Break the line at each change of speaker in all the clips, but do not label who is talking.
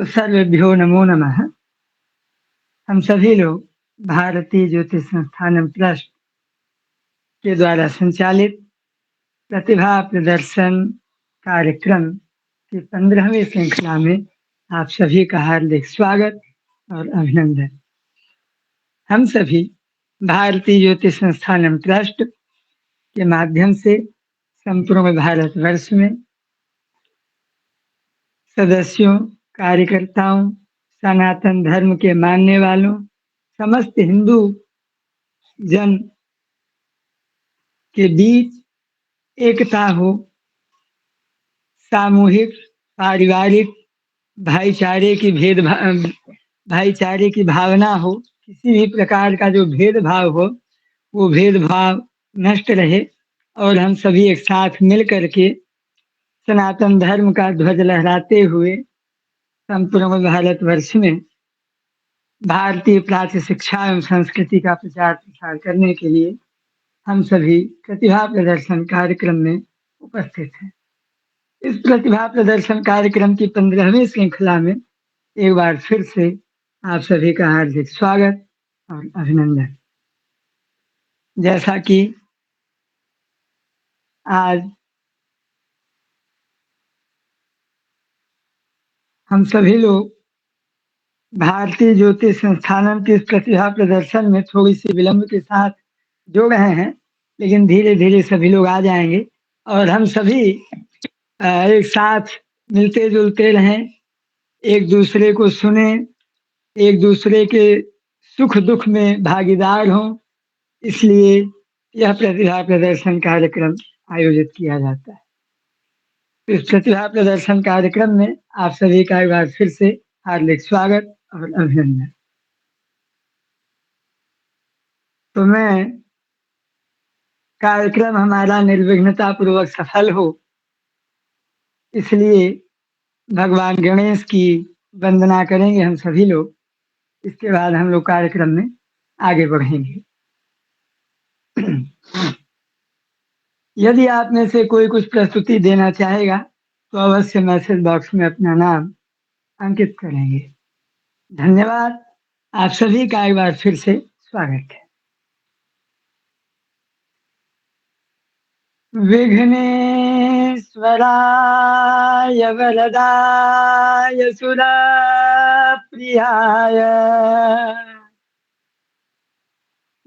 तो सर्वेभ्यो नमो नमः। हम सभी लोग भारतीय ज्योतिष संस्थानम ट्रस्ट के द्वारा संचालित प्रतिभा प्रदर्शन कार्यक्रम की 15वीं श्रृंखला में आप सभी का हार्दिक स्वागत और अभिनंदन। हम सभी भारतीय ज्योतिष संस्थानम ट्रस्ट के माध्यम से संपूर्ण भारतवर्ष में सदस्यों, कार्यकर्ताओं, सनातन धर्म के मानने वालों, समस्त हिंदू जन के बीच एकता हो, सामूहिक, पारिवारिक भाईचारे की भावना हो, किसी भी प्रकार का जो भेदभाव हो वो भेदभाव नष्ट रहे और हम सभी एक साथ मिल करके सनातन धर्म का ध्वज लहराते हुए संपूर्ण भारतवर्ष में भारतीय प्राच्य शिक्षा एवं संस्कृति का प्रचार प्रसार करने के लिए हम सभी प्रतिभा प्रदर्शन कार्यक्रम में उपस्थित हैं। इस प्रतिभा प्रदर्शन कार्यक्रम की 15वीं श्रृंखला में एक बार फिर से आप सभी का हार्दिक स्वागत और अभिनंदन। जैसा कि आज हम सभी लोग भारतीय ज्योतिष संस्थानम के इस प्रतिभा प्रदर्शन में थोड़ी सी विलंब के साथ जुड़ रहे हैं, लेकिन धीरे धीरे सभी लोग आ जाएंगे और हम सभी एक साथ मिलते जुलते रहें, एक दूसरे को सुने, एक दूसरे के सुख दुख में भागीदार हों, इसलिए यह प्रतिभा प्रदर्शन कार्यक्रम आयोजित किया जाता है। इस प्रतिभा प्रदर्शन कार्यक्रम में आप सभी का एक बार फिर से हार्दिक स्वागत और अभिनंदन। तो मैं कार्यक्रम हमारा निर्विघ्नता पूर्वक सफल हो, इसलिए भगवान गणेश की वंदना करेंगे हम सभी लोग। इसके बाद हम लोग कार्यक्रम में आगे बढ़ेंगे। यदि आप में से कोई कुछ प्रस्तुति देना चाहेगा तो अवश्य मैसेज बॉक्स में अपना नाम अंकित करेंगे। धन्यवाद। आप सभी का एक बार फिर से स्वागत है। विघ्नेश्वराय वरदाय सुरप्रियाय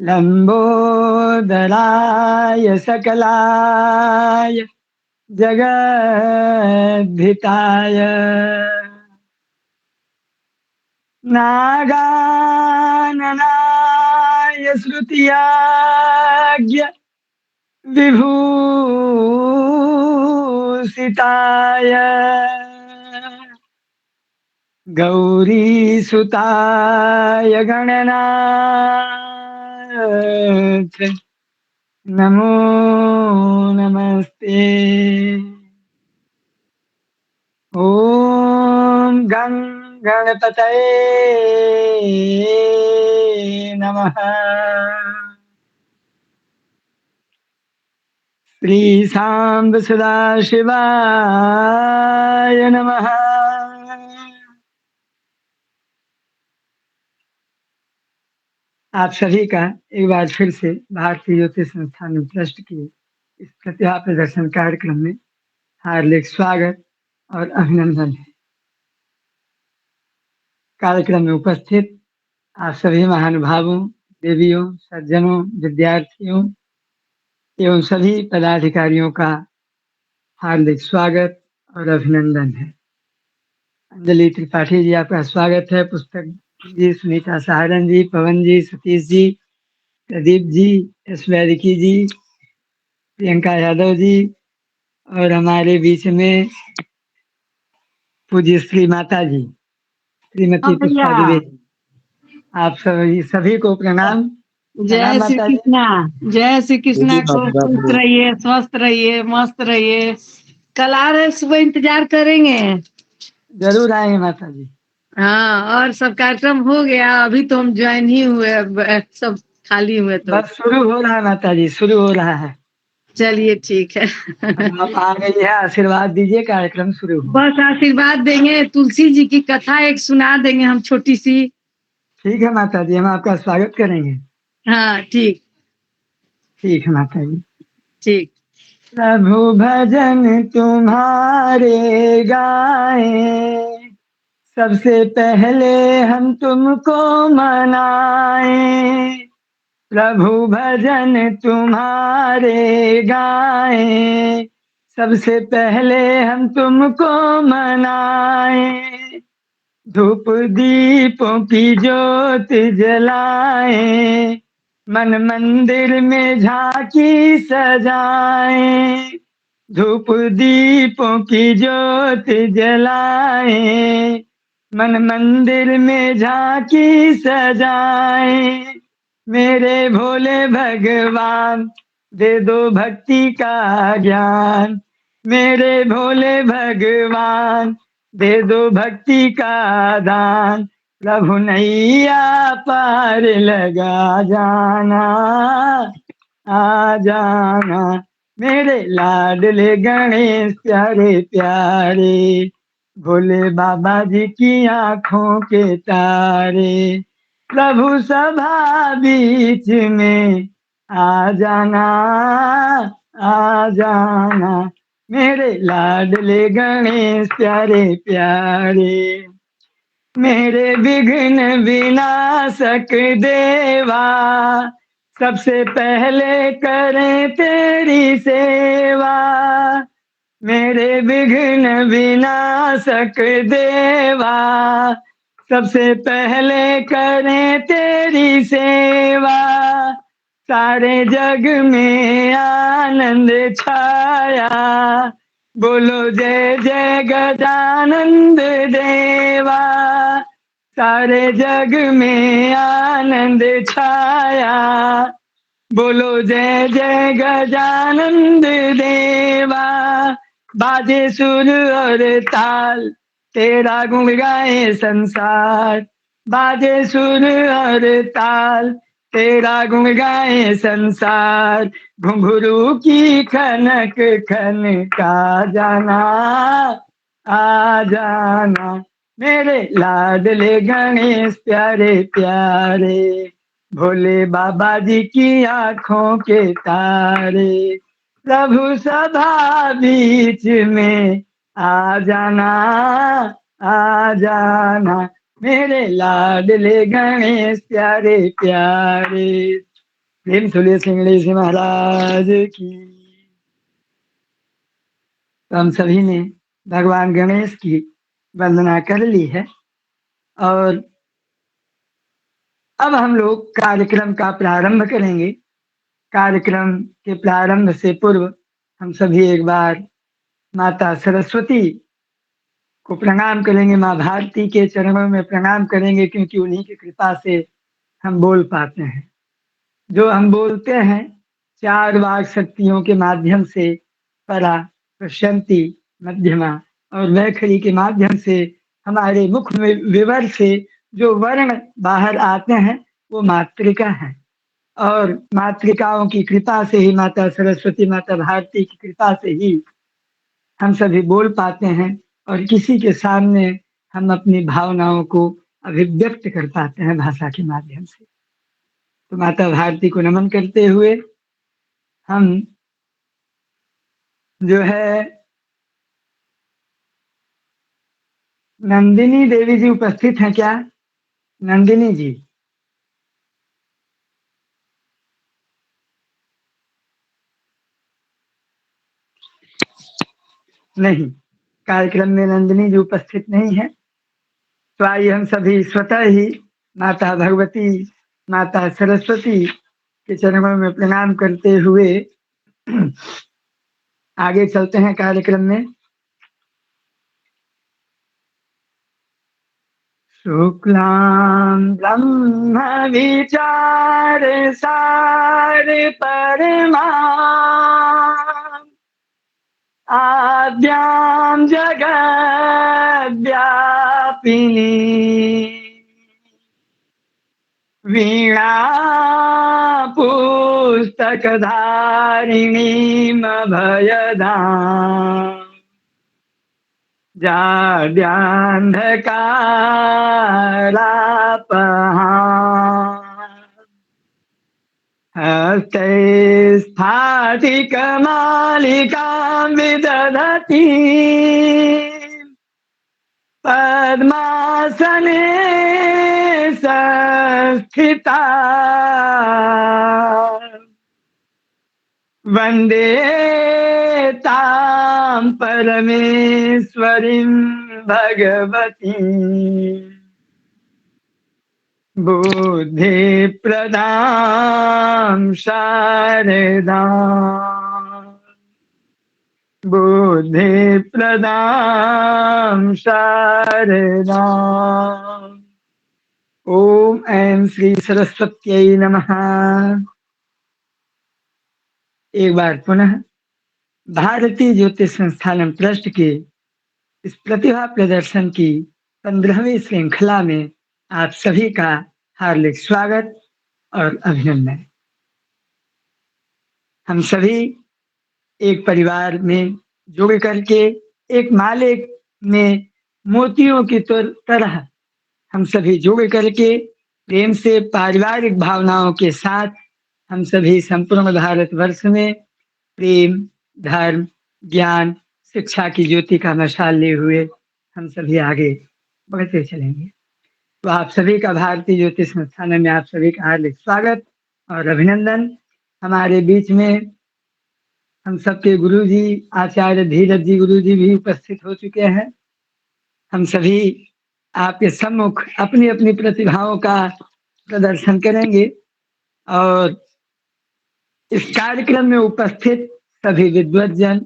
लंबोदराय सकलाय जगद्धिताय नागाननाय श्रुतियाज्ञ विभूषिताय गौरीसुताय गणनाथ नमो नमस्ते। ओम गं गणपतये नमः। श्री सांब सदाशिवाय नमः। आप सभी का एक बार फिर से भारतीय ज्योतिष संस्थान ट्रस्ट की इस प्रतिभा प्रदर्शन कार्यक्रम में हार्दिक स्वागत और अभिनंदन है। कार्यक्रम में उपस्थित आप सभी महानुभावों, देवियों, सज्जनों, विद्यार्थियों एवं सभी पदाधिकारियों का हार्दिक स्वागत और अभिनंदन है। अंजलि त्रिपाठी जी आपका स्वागत है। पुस्तक जी, सुनीता सहारन जी, पवन जी, सतीश जी, प्रदीप जी, एस वैदिकी जी, प्रियंका यादव जी और हमारे बीच में पूज्य श्री माता जी श्रीमती पुष्पा द्विवेदी। आप सभी को प्रणाम।
जय श्री
माता जी।
कृष्णा। जय श्री कृष्णा। खूब खुश रहिए, स्वस्थ रहिए, मस्त रहिए। कल आ रहे सुबह इंतजार करेंगे।
जरूर आएंगे माता जी।
हाँ, और सब कार्यक्रम हो गया? अभी तो हम ज्वाइन ही हुए, सब खाली हुए तो
बस शुरू हो रहा है माता जी, शुरू हो रहा है।
चलिए ठीक है।
आप आ गई है, आशीर्वाद दीजिए, कार्यक्रम शुरू हो।
बस आशीर्वाद देंगे, तुलसी जी की कथा एक सुना देंगे हम छोटी सी।
ठीक है माता जी, हम आपका स्वागत करेंगे।
हाँ ठीक।
ठीक है माता जी।
ठीक।
प्रभु भजन तुम्हारे गाए, सबसे पहले हम तुमको मनाए। प्रभु भजन तुम्हारे गाए, सबसे पहले हम तुमको मनाए। धूप दीपों की ज्योत जलाए, मन मंदिर में झांकी सजाए। धूप दीपों की ज्योत जलाए, मन मंदिर में झांकी सजाए। मेरे भोले भगवान दे दो भक्ति का ज्ञान। मेरे भोले भगवान दे दो भक्ति का दान। प्रभु नैया पार लगा जाना, आ जाना। मेरे लाडले गणेश प्यारे प्यारे, भोले बाबा जी की आंखों के तारे। प्रभु सभा बीच में आ जाना, आ जाना। मेरे लाडले गणेश प्यारे प्यारे। मेरे विघ्न विनाशक देवा, सबसे पहले करें तेरी सेवा। मेरे विघ्न विनाशक देवा, सबसे पहले करें तेरी सेवा। सारे जग में आनंद छाया, बोलो जय जय गजानंद देवा। सारे जग में आनंद छाया, बोलो जय जय गजानंद देवा। बाजे सुर और ताल, तेरा गुण गाए संसार। बाजे सुर और ताल, तेरा गुण गाए संसार। घुंघरू की खनक खन का जाना, आ जाना। मेरे लाडले गणेश प्यारे प्यारे, भोले बाबा जी की आंखों के तारे। प्रभु सभा बीच में आ जाना, आ जाना। मेरे लाडले गणेश प्यारे प्यारे। प्रेम सुलिए सिंगड़ी से महाराज की। तो हम सभी ने भगवान गणेश की वंदना कर ली है और अब हम लोग कार्यक्रम का प्रारंभ करेंगे। कार्यक्रम के प्रारंभ से पूर्व हम सभी एक बार माता सरस्वती को प्रणाम करेंगे, माँ भारती के चरणों में प्रणाम करेंगे, क्योंकि उन्हीं की कृपा से हम बोल पाते हैं। जो हम बोलते हैं 4 वाक शक्तियों के माध्यम से, परा, प्रशंति, मध्यमा और वैखरी के माध्यम से हमारे मुख में विवर से जो वर्ण बाहर आते हैं वो मातृका है। और मातृकाओं की कृपा से ही, माता सरस्वती, माता भारती की कृपा से ही हम सभी बोल पाते हैं और किसी के सामने हम अपनी भावनाओं को अभिव्यक्त कर पाते हैं भाषा के माध्यम से। तो माता भारती को नमन करते हुए हम जो है नंदिनी देवी जी उपस्थित हैं क्या? नंदिनी जी नहीं, कार्यक्रम में नंदिनी जी उपस्थित नहीं है। तो आइए हम सभी स्वतः ही माता भगवती, माता सरस्वती के चरणों में प्रणाम करते हुए आगे चलते हैं कार्यक्रम में। शुक्लां ब्रह्म विचार सार परमा, आद्यां जगद्व्यापिनी, वीणा पुस्तकधारिणीम् अभयदाम् जाड्यान्धकारापहाम् हस्ते स्फाटिकमालिकां विदधति पद्मासने संस्थिता वन्दे तां परमेश्वरीं भगवती बुद्धिप्रदां शारदाम् बुद्धिप्रदां शारदाम् ॐ ऐं श्री सरस्वत्यै नमः। एक बार पुनः भारतीय ज्योतिष संस्थानम ट्रस्ट के इस प्रतिभा प्रदर्शन की 15वीं श्रृंखला में आप सभी का हार्दिक स्वागत और अभिनंदन। हम सभी एक परिवार में जुड़ करके एक माले में मोतियों की तरह हम सभी जुड़ करके प्रेम से पारिवारिक भावनाओं के साथ हम सभी संपूर्ण भारतवर्ष में प्रेम, धर्म, ज्ञान, शिक्षा की ज्योति का मशाल लिए हुए हम सभी आगे बढ़ते चलेंगे। तो आप सभी का भारतीय ज्योतिष संस्थान में आप सभी का हार्दिक स्वागत और अभिनंदन। हमारे बीच में हम सबके गुरु जी आचार्य धीरज जी गुरु जी भी उपस्थित हो चुके हैं। हम सभी आपके सम्मुख अपनी अपनी प्रतिभाओं का प्रदर्शन करेंगे और इस कार्यक्रम में उपस्थित सभी विद्वज्जन,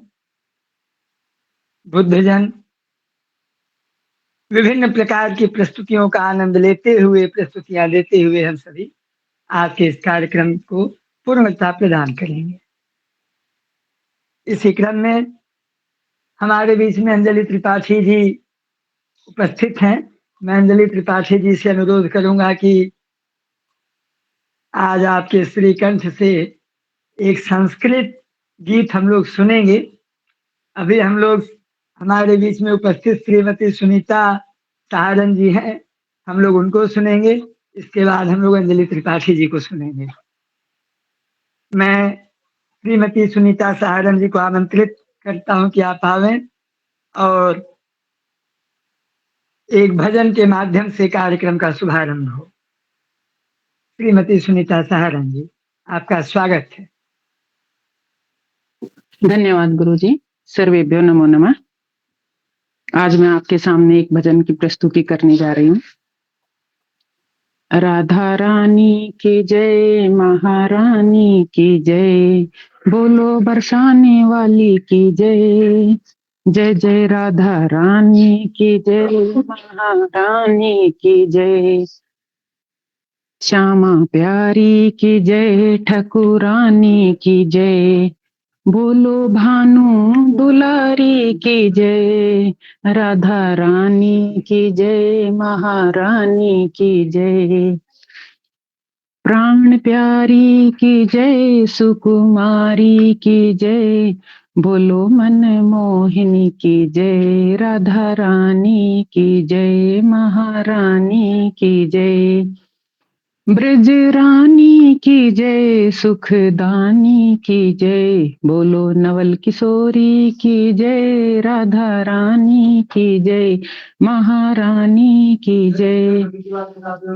बुद्धजन विभिन्न प्रकार की प्रस्तुतियों का आनंद लेते हुए, प्रस्तुतियां देते हुए हम सभी आज के इस कार्यक्रम को पूर्णता प्रदान करेंगे। इसी क्रम में हमारे बीच में अंजलि त्रिपाठी जी उपस्थित हैं। मैं अंजलि त्रिपाठी जी से अनुरोध करूंगा कि आज आपके श्रीकंठ से एक संस्कृत गीत हम लोग सुनेंगे। अभी हम लोग हमारे बीच में उपस्थित श्रीमती सुनीता सहारन जी हैं, हम लोग उनको सुनेंगे। इसके बाद हम लोग अंजलि त्रिपाठी जी को सुनेंगे। मैं श्रीमती सुनीता सहारन जी को आमंत्रित करता हूं कि आप आवें और एक भजन के माध्यम से कार्यक्रम का शुभारंभ हो। श्रीमती सुनीता सहारन जी, आपका स्वागत है।
धन्यवाद गुरुजी। सर्वेभ्यो नमो नमः। आज मैं आपके सामने एक भजन की प्रस्तुति करने जा रही हूँ। राधा रानी की जय, महारानी की जय, बोलो बरसाने वाली की जय। जय जय राधा रानी की जय, महारानी की जय, श्यामा प्यारी की जय, ठकुरानी की जय, बोलो भानु दुलारी की जय। राधा रानी की जय, महारानी की जय, प्राण प्यारी की जय, सुकुमारी की जय, बोलो मन मोहिनी की जय। राधा रानी की जय, महारानी की जय, ब्रज रानी की जय, सुखदानी की जय, बोलो नवल किशोरी की जय। राधा रानी की जय, महारानी की जय,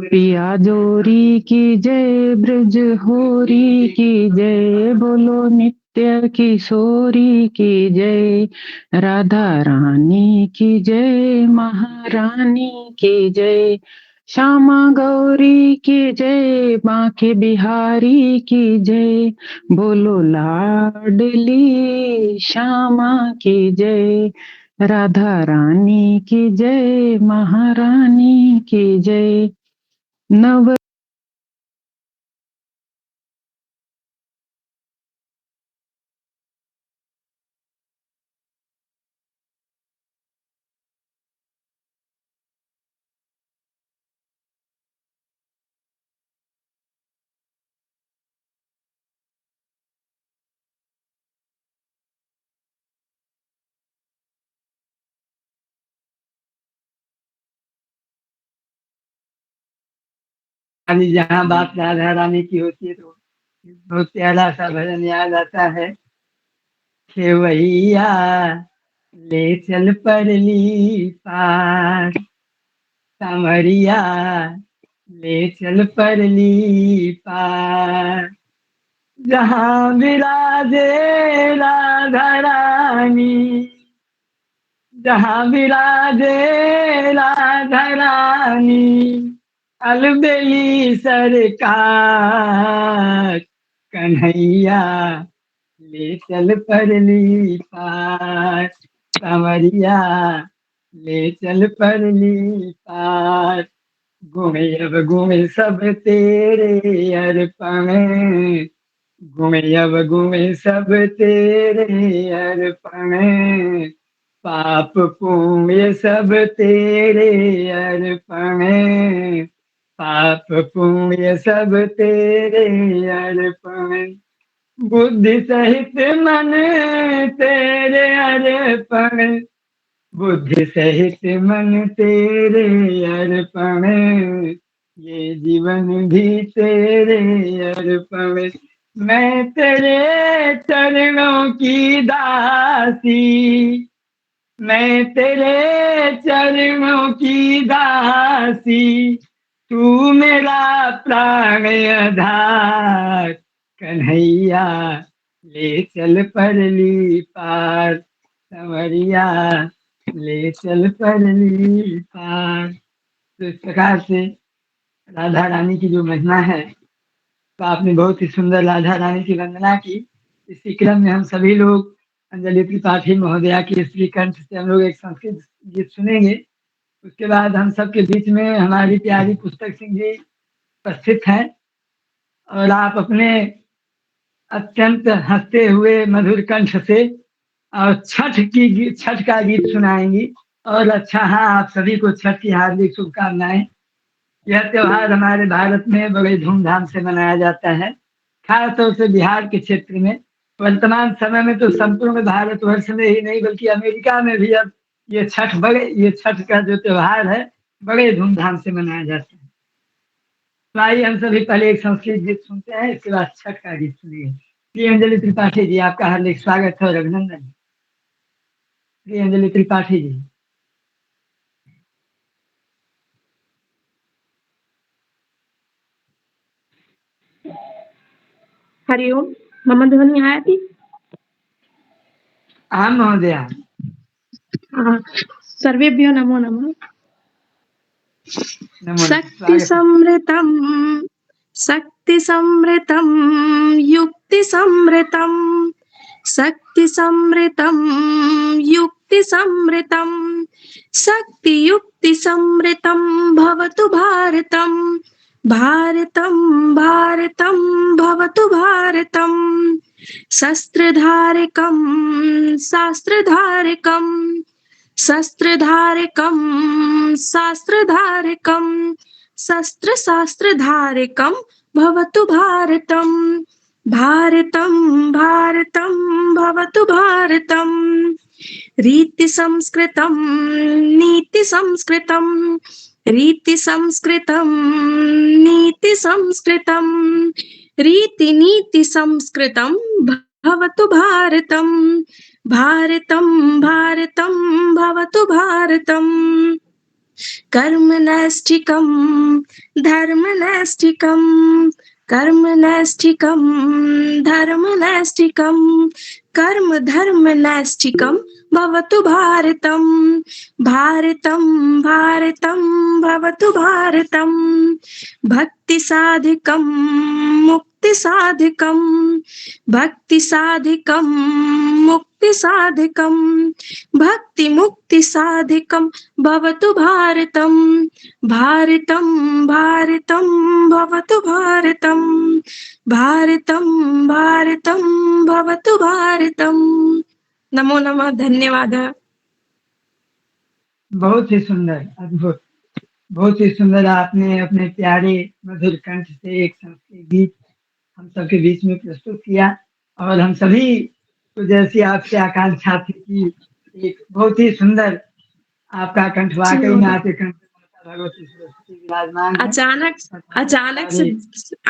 पिया जोरी की जय, ब्रज होरी की जय, बोलो नित्य किशोरी की जय। राधा रानी की जय, महारानी की जय, श्यामा गौरी की जय, बांके बिहारी की जय, बोलो लाडली श्यामा की जय। राधा रानी की जय, महारानी की जय, नव
रानी जहाँ बात राधा रानी की होती है तो बहुत प्यारा सा भजन याद आता है। खेवैया ले चल परली पार, सांवरिया ले चल परली पार, जहाँ विराजे राधा रानी, जहाँ विराजे राधा रानी, अलबेली सरकार, कन्हैया ले चल परली पार, सांवरिया ले चल परली पार, गुण अब गुण सब तेरे अर्पण, गुण अब गुण सब तेरे अर्पण, पाप पुण्य सब तेरे अर्पण, पाप पुण्य सब तेरे अर्पण, बुद्धि सहित मन तेरे अर्पण, बुद्धि सहित मन तेरे अर्पण, ये जीवन भी तेरे अर्पण, मैं तेरे चरणों की दासी, मैं तेरे चरणों की दासी, तू मेरा प्राण आधार, कन्हैया ले चल परली पार, संवरिया ले चल परली पार। तो इस प्रकार से राधा रानी की जो महिमा है, तो आपने बहुत ही सुंदर राधा रानी की वंदना की। इसी क्रम में हम सभी लोग अंजलि त्रिपाठी महोदया की श्री कंठ से हम लोग एक संस्कृत गीत सुनेंगे। उसके बाद हम सबके बीच में हमारी प्यारी पुस्तक सिंह जी उपस्थित हैं और आप अपने अत्यंत हंसते हुए मधुर कंठ से और छठ का गीत सुनाएंगी। और अच्छा, हाँ, आप सभी को छठ की हार्दिक शुभकामनाएं। यह त्योहार हमारे भारत में बड़े धूमधाम से मनाया जाता है, खास तौर से बिहार के क्षेत्र में। वर्तमान समय में तो संपूर्ण भारतवर्ष में ही नहीं बल्कि अमेरिका में भी अब ये छठ का जो त्योहार है बड़े धूमधाम से मनाया जाता है। तो आइए हम सभी पहले एक संस्कृत गीत सुनते हैं, इसके बाद छठ का गीत सुनिए। श्री अंजलि त्रिपाठी जी, आपका हार्दिक स्वागत है और अभिनंदन। श्री अंजलि त्रिपाठी जी।
हरि ओम। मम ध्वनि आयाति?
आं महोदय।
सर्वेभ्यो नमो नमः। शक्ति
स्वागत।
समृतं, शक्ति समृतं, युक्ति समृतं, शक्ति समृतं, युक्ति समृतं, शक्ति युक्ति समृतं भवतु भारतं, भारतं भारतं भवतु भारतं, शस्त्रधारकं शास्त्रधारकं, शस्त्रधारकं शास्त्रधारकं, शस्त्र शास्त्रधारकं भवतु भारतं, भारतं भारतं भवतु भारतं, रीति संस्कृतं नीति संस्कृतं, रीति संस्कृतं नीति संस्कृतं, रीति नीति संस्कृतं भवतु भारतं, भारतं भारतं भवतु भारतं, कर्मनैष्ठिकं धर्मनैष्ठिकं, कर्मनैष्ठिकं धर्मनैष्ठिकं, कर्म धर्मनैष्ठिकं भवतु भारतं, भारतं भारतं भवतु भारतं, भक्ति साधकं मुक्ति साधकं, भक्ति साधकं मुक्ति साधकं, भक्ति मुक्ति साधकं भवतु भारतं, भारतं भारतं भवतु भारतं, भारतं भारतं भवतु भारतं। नमो नमः। धन्यवाद।
बहुत ही सुंदर, अद्भुत, बहुत ही सुंदर। आपने अपने प्यारे मधुर कंठ से एक संस्कृत गीत हम सबके बीच में प्रस्तुत किया और हम सभी तो जैसी आपसे आकांक्षा थी कि एक बहुत ही सुंदर आपका कंठ, वाकई में आपके कंठ भगवती सरस्वती विराजमान है।
अचानक से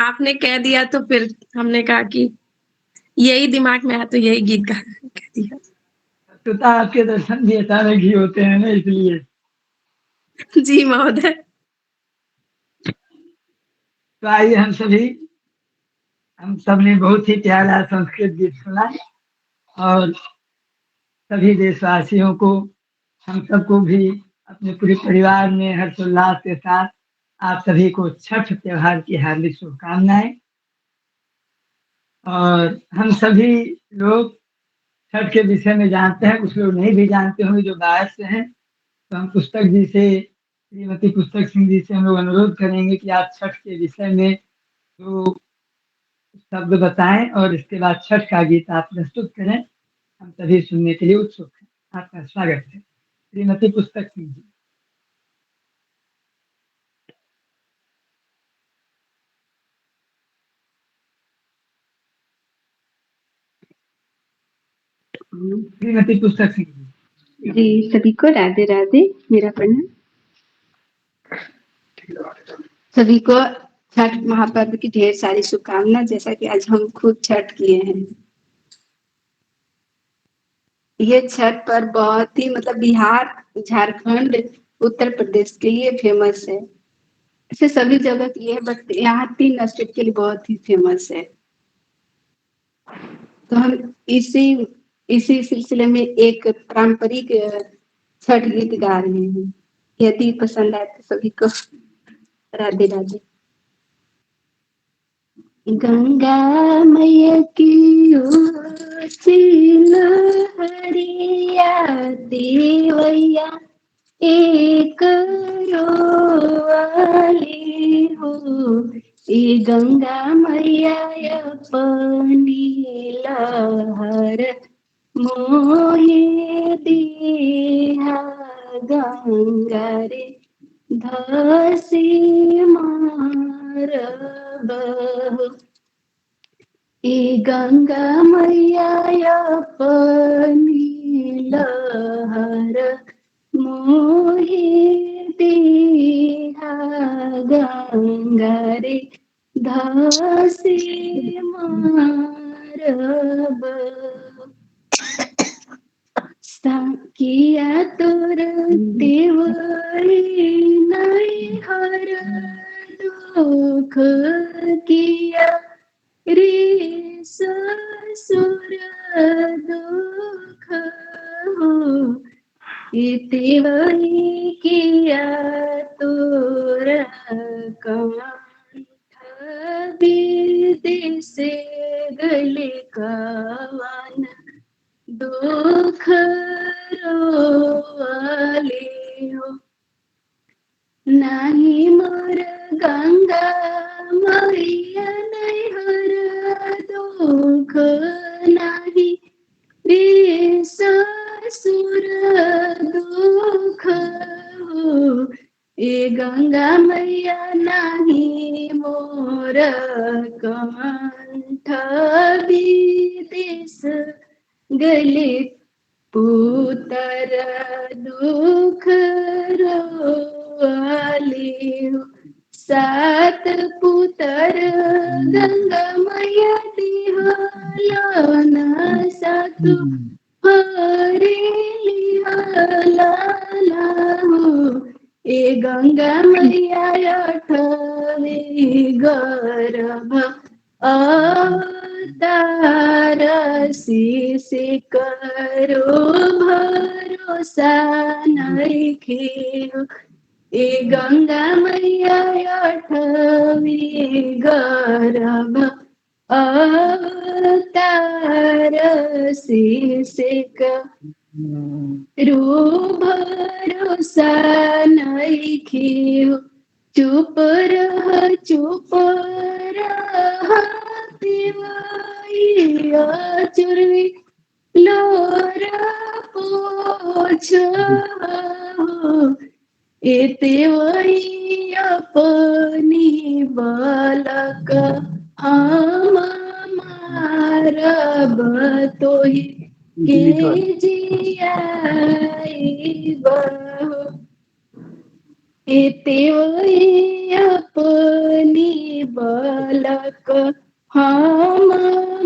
आपने कह दिया तो फिर हमने कहा कि यही दिमाग में आया तो यही गीत गा कह दिया।
तो आपके दर्शन भी अचानक ही होते हैं ना, इसलिए।
जी महोदय।
तो आइए हम सब ने बहुत ही प्यारा संस्कृत गीत सुना और सभी देशवासियों को, हम सबको भी अपने पूरे परिवार में हर्षोल्लास के साथ आप सभी को छठ त्योहार की हार्दिक शुभकामनाएं। और हम सभी लोग छठ के विषय में जानते हैं, कुछ लोग नहीं भी जानते होंगे जो बाहर से हैं। तो हम पुस्तक जी से, श्रीमती पुस्तक सिंह जी से हम लोग अनुरोध करेंगे कि आप छठ के विषय में जो शब्द बताएं और इसके बाद छठ का गीत आप प्रस्तुत करें। हम सभी सुनने के लिए उत्सुक हैं। आपका स्वागत है श्रीमती पुस्तक सिंह जी। श्रीमती पुस्तक सिंह जी।
जी, सभी को राधे राधे, मेरा प्रणाम। सभी को छठ महापर्व की ढेर सारी शुभकामना। जैसा कि आज हम खुद छठ किए हैं। ये छठ पर्व बहुत ही मतलब बिहार, झारखंड, उत्तर प्रदेश के लिए फेमस है। ऐसे सभी जगह की है, बट यहाँ 3 स्टेट के लिए बहुत ही फेमस है। तो हम इसी सिलसिले में एक पारंपरिक छठ गीत गा रहे हैं। यदि पसंद आए तो सभी को राधे राधे। गंगा मैया की ऊँची लहरिया देवैया एक रोवाली हो। ये गंगा मैया अपनी लहर मोहे दिया गंगा रे धसी मारब। ए गंगा मैया अपनी लहर मोहे दिया गंगा रे धसी मारब। किया तोर देवरी नहीं हर दुख किया रे ससुर दुख हो। देवरी किया तोर कंठ विदेश गले कवन दुख रोवाले हो। नाही मोर गंगा मैया नहीं हर दुख नाही रे ससुर दुख हो। ए गंगा मैया नाही मोर कंठ विदेश गले पुतर दुख रोवाले हो। 7 पुतर गंगा मैया दिहलन 7 हरेली हलाला हो। ए गंगा मैया 8वें गर्भ अवतार से करो भरोसा नइखे हो। ए गंगा मैया 8वें गर्भ अवतार से करो भरोसा नइखे हो। चुप रह देवैया चुरवी लोर पोछ हो। ए देवैया अपनी बालक हम मारब तोहि के जियाइब हो। एतेवै अपनी बालक हम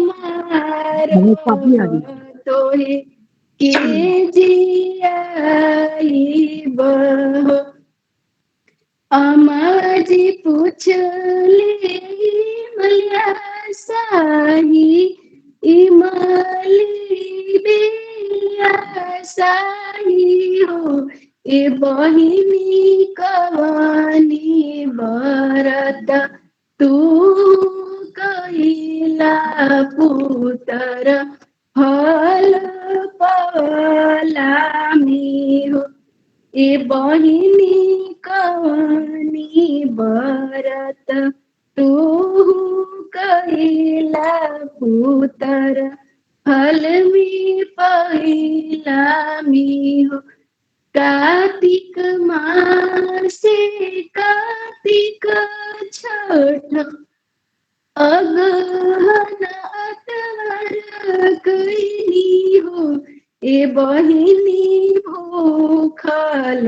मारब तोहे के जियाइब। अमाजी पूछले मलिया साही इमली बेलिया साही हो ए बहिनी कवानी बरत तू कहिला पुतर फल पलामी हो ए बहिनी कवानी बरत तू कहिला पुतर फल में पहिलामी हो। कार्तिक मासे कार्तिक छठ अगहन अतवर कैली हो ए बहिनी भूखल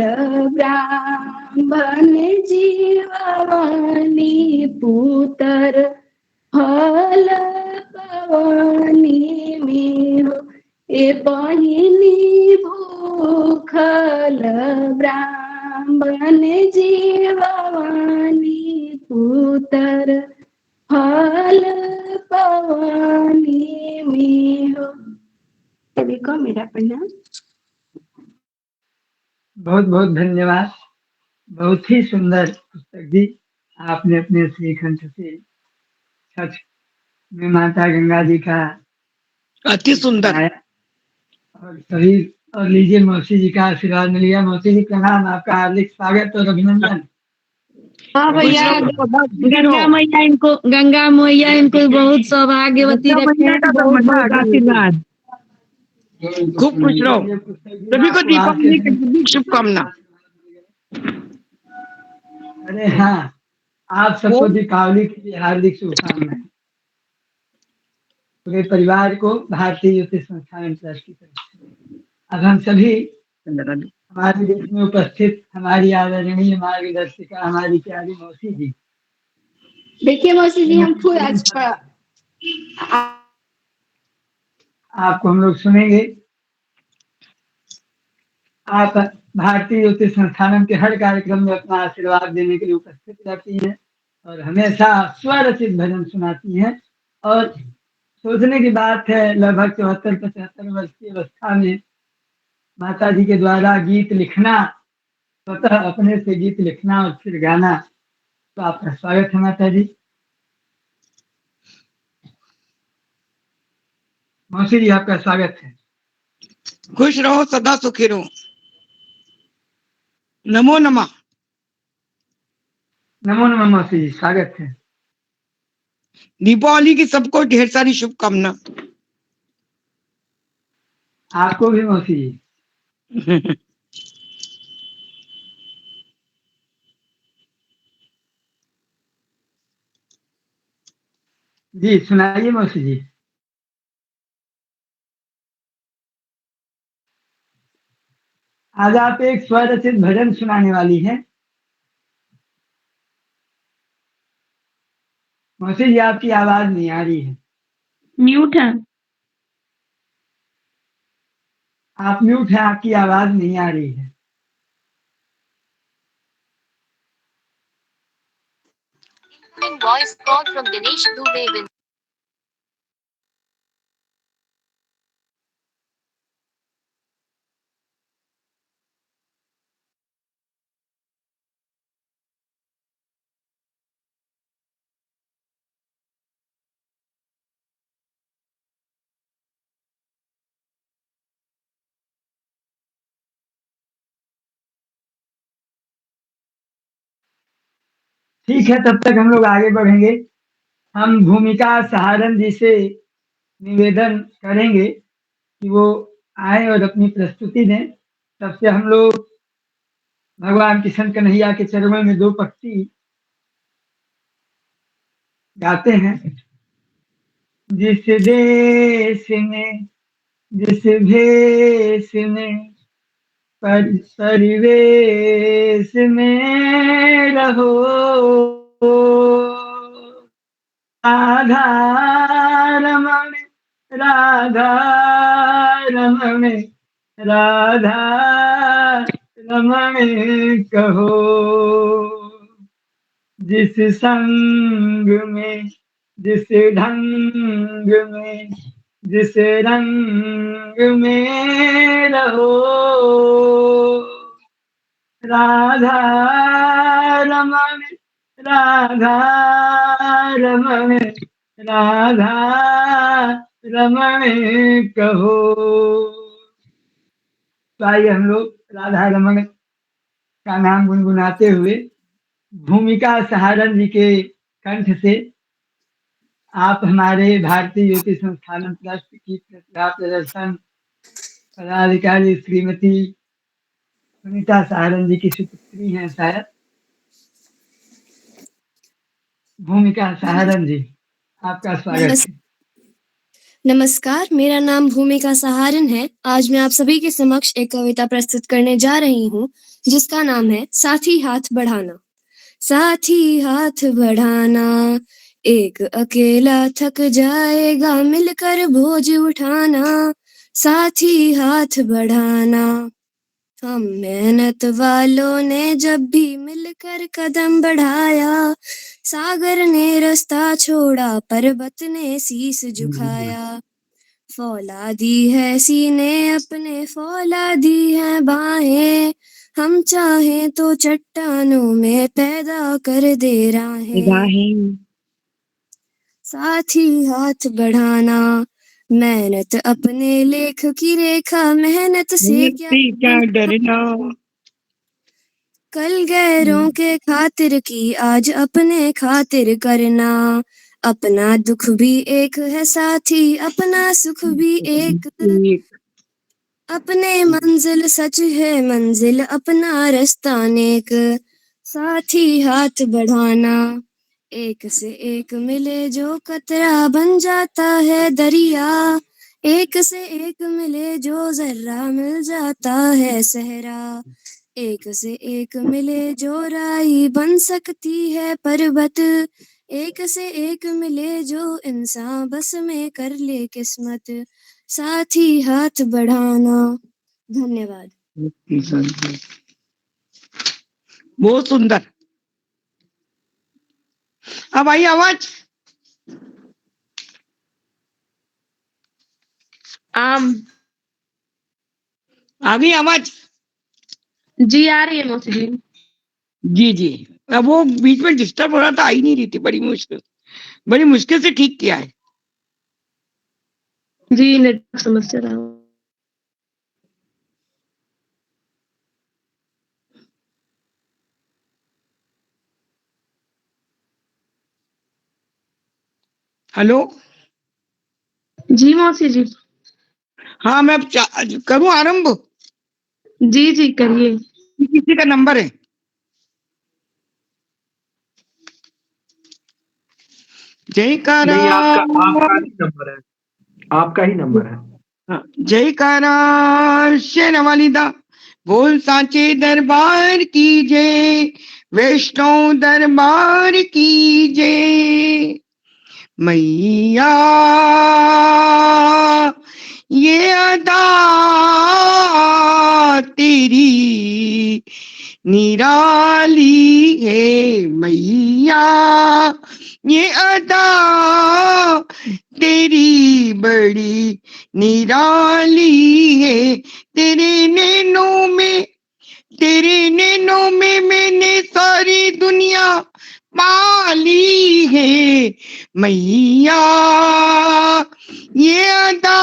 ब्राह्मण जीवनी पुतर फल पवनी में हो ए बहिनी भूखल ब्राह्मण जीवनी पुतर फल पवनी में हो। सभी को मेरा प्रणाम।
बहुत बहुत धन्यवाद। बहुत ही सुंदर पुस्तक जी आपने अपने श्रीकंठ से छठ में माता गंगा जी का
अति सुंदर
गाया और सभी। और लीजिए मौसी जी का आशीर्वाद मिल गया। मौसी जी प्रणाम, आपका हार्दिक स्वागत और अभिनंदन।
हाँ भैया, गंगा मैया इनको बहुत सौभाग्यवती रखे, बहुत बहुत आशीर्वाद।
खूब खुश रहो। सभी को दीपावली की हार्दिक शुभकामना।
अरे हाँ, आप सबको दीपावली की हार्दिक शुभकामनाएं। पूरे परिवार को भारतीय ज्योतिष संस्थान ट्रस्ट की तरफ से। अब हम सभी हमारे देश में उपस्थित हमारी आदरणीय मार्गदर्शिका हमारी प्यारी मौसी जी।
देखिए मौसी जी, हम खुद आज
आपको हम लोग सुनेंगे। आप भारतीय ज्योतिष संस्थानम के हर कार्यक्रम में अपना आशीर्वाद देने के लिए उपस्थित रहती हैं और हमेशा स्वरचित भजन सुनाती हैं। और सोचने की बात है, लगभग 74-75 वर्ष की अवस्था में माता जी के द्वारा गीत लिखना, स्वतः अपने से गीत लिखना और फिर गाना। तो आपका स्वागत है माता जी। मौसी जी आपका स्वागत है।
खुश रहो, सदा सुखी रहो। नमो नमः।
नमो नमः मौसी जी, स्वागत है।
दीपावली की सबको ढेर सारी शुभकामना।
आपको भी मौसी जी। जी सुनाइए मौसी जी। आज आप एक स्वरचित भजन सुनाने वाली हैं। मौसी जी आपकी आवाज नहीं आ रही है।
म्यूट है।
आप म्यूट हैं, आपकी आवाज नहीं आ रही है।
Voice call from Dinesh Dubey.
ठीक है, तब तक हम लोग आगे बढ़ेंगे। हम भूमिका सहारन जी से निवेदन करेंगे कि वो आए और अपनी प्रस्तुति दें। तब से हम लोग भगवान किशन कन्हैया के चरणों में 2 पंक्ति गाते हैं। जिस देश में जिस भेष में परिवेश में रहो, राधा रमण राधा रमण राधा रमण कहो। जिस संग में जिस ढंग में जिस रंग में रहो, राधा रमण राधा रमण राधा रमण कहो। तो आइए हम लोग राधा रमण का नाम गुनगुनाते हुए भूमिका सहारन जी के कंठ से आप हमारे भारतीय ज्योति संस्थान ट्रस्ट की प्रतिभा प्रदर्शन पदाधिकारी श्रीमती सुनीता सहारन जी की सुपुत्री हैं शायद, भूमिका सहारन जी, आपका स्वागत है।
नमस्कार, मेरा नाम भूमिका सहारन है। आज मैं आप सभी के समक्ष एक कविता प्रस्तुत करने जा रही हूँ जिसका नाम है साथी हाथ बढ़ाना। साथी हाथ बढ़ाना, एक अकेला थक जाएगा मिलकर बोझ उठाना। साथी हाथ बढ़ाना, हम मेहनत वालों ने जब भी मिलकर कदम बढ़ाया, सागर ने रास्ता छोड़ा पर्वत ने शीस झुकाया। फौलादी है सीने अपने, फौलादी है बाहें, हम चाहें तो चट्टानों में पैदा कर दे राहें। साथी हाथ बढ़ाना, मेहनत अपने लेख की रेखा, मेहनत से क्या
डरना,
कल गैरों के खातिर की आज अपने खातिर करना। अपना दुख भी एक है साथी, अपना सुख भी एक, अपने मंजिल सच है मंजिल, अपना रास्ता नेक। साथी हाथ बढ़ाना, एक से एक मिले जो कतरा बन जाता है दरिया, एक से एक मिले जो जर्रा मिल जाता है सहरा। एक से एक मिले जो राई बन सकती है पर्वत, एक से एक मिले जो इंसान बस में कर ले किस्मत। साथी हाथ बढ़ाना। धन्यवाद।
बहुत सुंदर। अब आई आवाज। आ गई आवाज?
जी आ रही है मौसी जी।
जी जी, अब वो बीच में डिस्टर्ब हो रहा था, आई नहीं रही थी, बड़ी मुश्किल से ठीक किया है।
जी नेटवर्क समस्या रहा।
हेलो।
जी मौसी जी।
हाँ, मैं अब करूँ आरंभ?
जी जी करिए।
किसी का नंबर है? जयकारा,
आपका ही नंबर है।
जयकारा शेर वालिदा, बोल सांचे दरबार की जय, वैष्णो दरबार की जय। मैया ये अदा तेरी निराली है, मैया ये अदा तेरी बड़ी निराली है। तेरे नैनों में मैंने सारी दुनिया पाली है, मैया ये अदा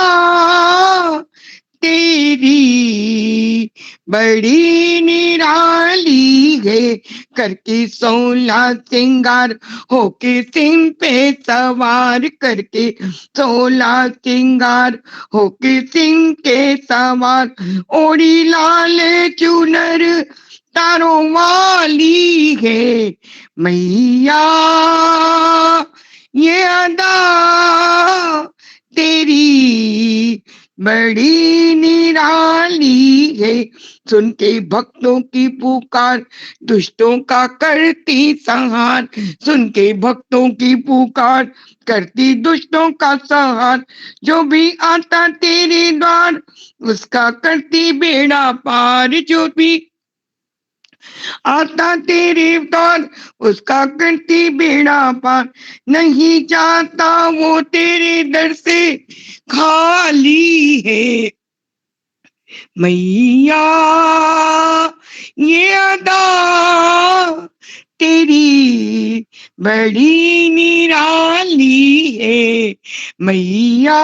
तेरी बड़ी निराली है। करके 16 सिंगार होके सिंह पे सवार, करके 16 सिंगार होके सिंह के सवार, ओढ़ी लाल चुनर तारों वाली है, मैया ये अदा तेरी बड़ी निराली है। सुन के भक्तों की पुकार, दुष्टों का करती संहार। सुन के भक्तों की पुकार, करती दुष्टों का संहार। जो भी आता तेरे द्वार, उसका करती बेड़ा पार। जो भी आता तेरे द्वार, उसका करती बेड़ा पार। नहीं जाता वो तेरे दर से खाली है। मैया ये अदा तेरी बड़ी निराली है। मैया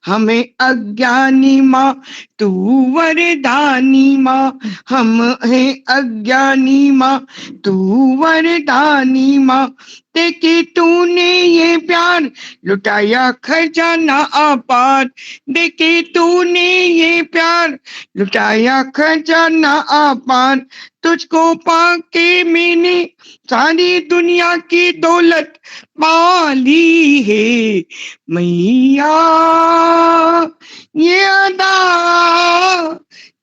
हमें अज्ञानी माँ तू वरदानी माँ। हम हैं अज्ञानी माँ तू वरदानी माँ। देखे तूने ये प्यार, लुटाया खजाना अपार। देखे तूने ये प्यार, लुटाया खजाना अपार। तुझको पाके मैंने सारी दुनिया की दौलत पाली है। मैया ये अदा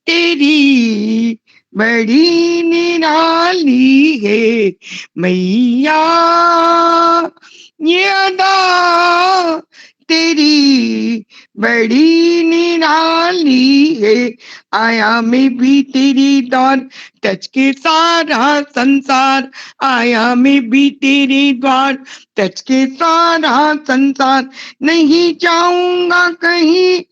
तेरी बड़ी निराली है। मैया ये अदा तेरी बड़ी निराली है। आया मैं भी तेरी द्वार, टच के सारा संसार। आया मैं भी तेरे द्वार, टच के सारा संसार। नहीं जाऊंगा कहीं,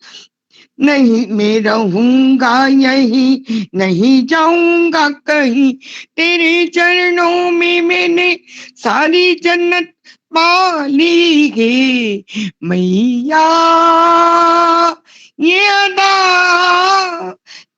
नहीं मैं रहूंगा यहीं, नहीं जाऊंगा कहीं। तेरे चरणों में मैंने सारी जन्नत पाली है। मैया ये अदा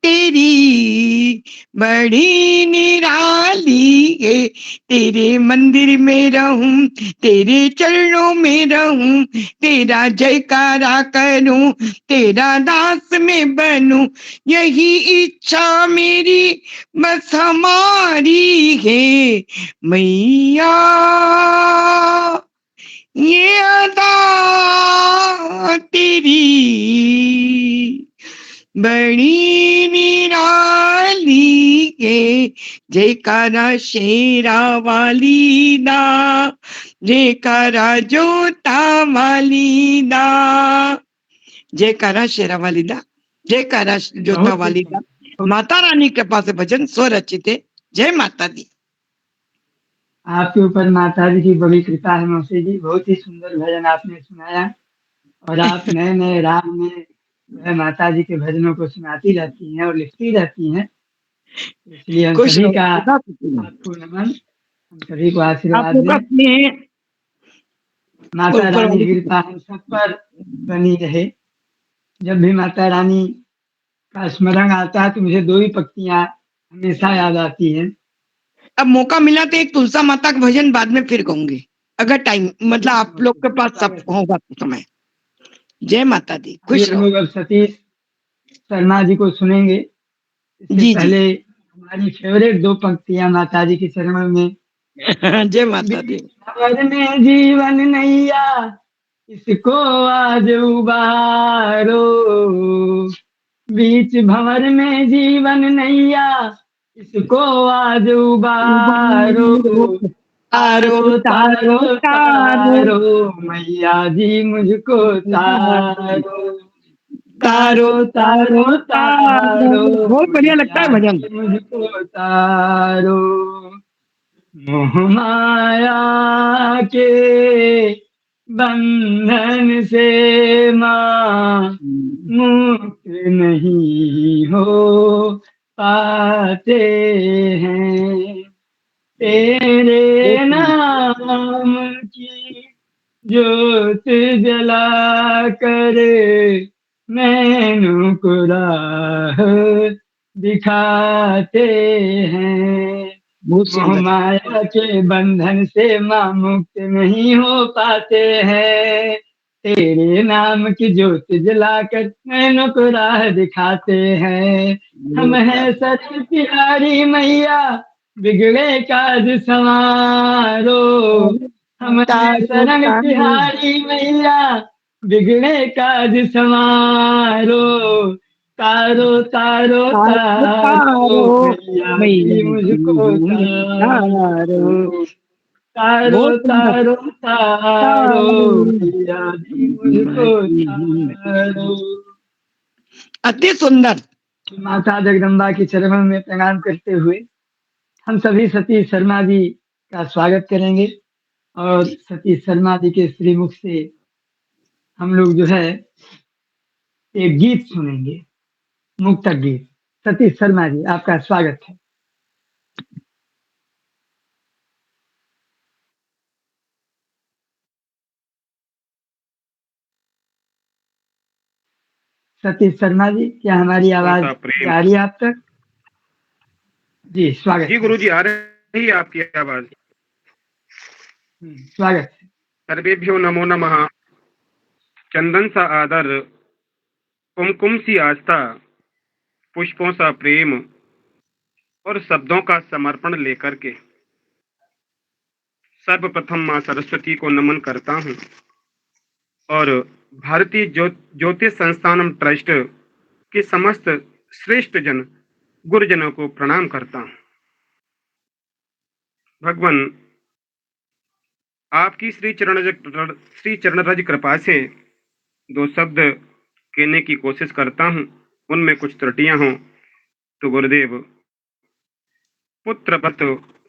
तेरी बड़ी निराली है। तेरे मंदिर में रहूं, तेरे चरणों में रहूं, तेरा जयकारा करूं, तेरा दास में बनूं। यही इच्छा मेरी बस हमारी है। मैया ये अदा तेरी बड़ी निराली है। जयकारा शेरा वाली दा, जयकारा जोता वाली दा। जयकारा शेरा वाली दा, जयकारा जोता वाली दा। माता रानी कृपा से भजन स्वरचित है। जय माता दी।
आपके ऊपर माता जी की बड़ी कृपा है मौसी जी। बहुत ही सुंदर भजन आपने सुनाया, और आप नए नए राग में जो है माता जी के भजनों को सुनाती रहती हैं और लिखती रहती हैं। इसलिए हम
खुश
सभी
रहो,
का
सदा खुश रहो।
आपको नमन, हम सभी को
आप
आशीर्वाद
लोग
दें।
अपने
माता
ऊपर
रानी
वाली
की कृपा हम सब पर बनी रहे। जब भी माता रानी का स्मरण आता है तो मुझे दो ही पंक्तियां हमेशा याद आती हैं।
अब मौका मिला तो एक तुलसा माता का भजन बाद में फिर कहूंगी, अगर टाइम मतलब आप लोग के पास सब होगा तो समय। जय माता दी,
आइए
खुश
हम
रहो।
लोग अब सतीश शर्मा जी को सुनेंगे। इससे
जी जी।
पहले हमारी फेवरेट दो पंक्तियां माता जी के चरणों में।
जय माता दी।
भंवर में जीवन नैया, इसको आज उबारो। बीच भंवर में जीवन नैया, इसको आज उबारो।
तारो
तारो
तारो
तारो
तारो
तारो, मैया जी मुझको तारो। तारो
तारो
तारो
तारो तारो।
तारो,
बहुत बढ़िया लगता
मैया
है भजन।
जी मुझको तारो। मोह माया के बंधन से माँ मुक्त नहीं हो पाते हैं। तेरे नाम की ज्योत जला कर मैनू को राह दिखाते हैं।
बहुत
मोह
सुंदर।
माया के बंधन से माँ मुक्त नहीं हो पाते हैं। तेरे नाम की ज्योत जलाकर नैनों को राह दिखाते हैं। हम हैं सच प्यारी मैया, बिगड़े काज संवारो। हम हैं
तारो
शरण
तारो
तिहारी मैया, बिगड़े काज संवारो। तारो तारो तारो मैया जी मुझको तारो, तारो
बहुत सुंदर।
तारो तारो मैया जी मुझको तारो।
अति सुंदर।
माता जगदम्बा के चरणों में प्रणाम करते हुए हम सभी सतीश शर्मा जी का स्वागत करेंगे और सतीश शर्मा जी के श्रीमुख से हम लोग जो है एक गीत सुनेंगे, मुक्तक गीत। सतीश शर्मा जी आपका स्वागत है। सतीश शर्मा जी, क्या हमारी आवाज जा रही है आप तक? जी स्वागत
जी गुरु जी, आ रही है आपकी आवाज।
स्वागत है।
सर्वेभ्यो नमो नमः। चंदन सा आदर, कुमकुम सी आस्था, पुष्पों सा प्रेम और शब्दों का समर्पण लेकर के सर्वप्रथम मां सरस्वती को नमन करता हूं और भारतीय ज्योतिष संस्थानम ट्रस्ट के समस्त श्रेष्ठ जन गुरुजनों को प्रणाम करता हूं। भगवान आपकी श्री चरण रज कृपा से दो शब्द कहने की कोशिश करता हूं, उनमें कुछ त्रुटियां हों तो गुरुदेव पुत्रवत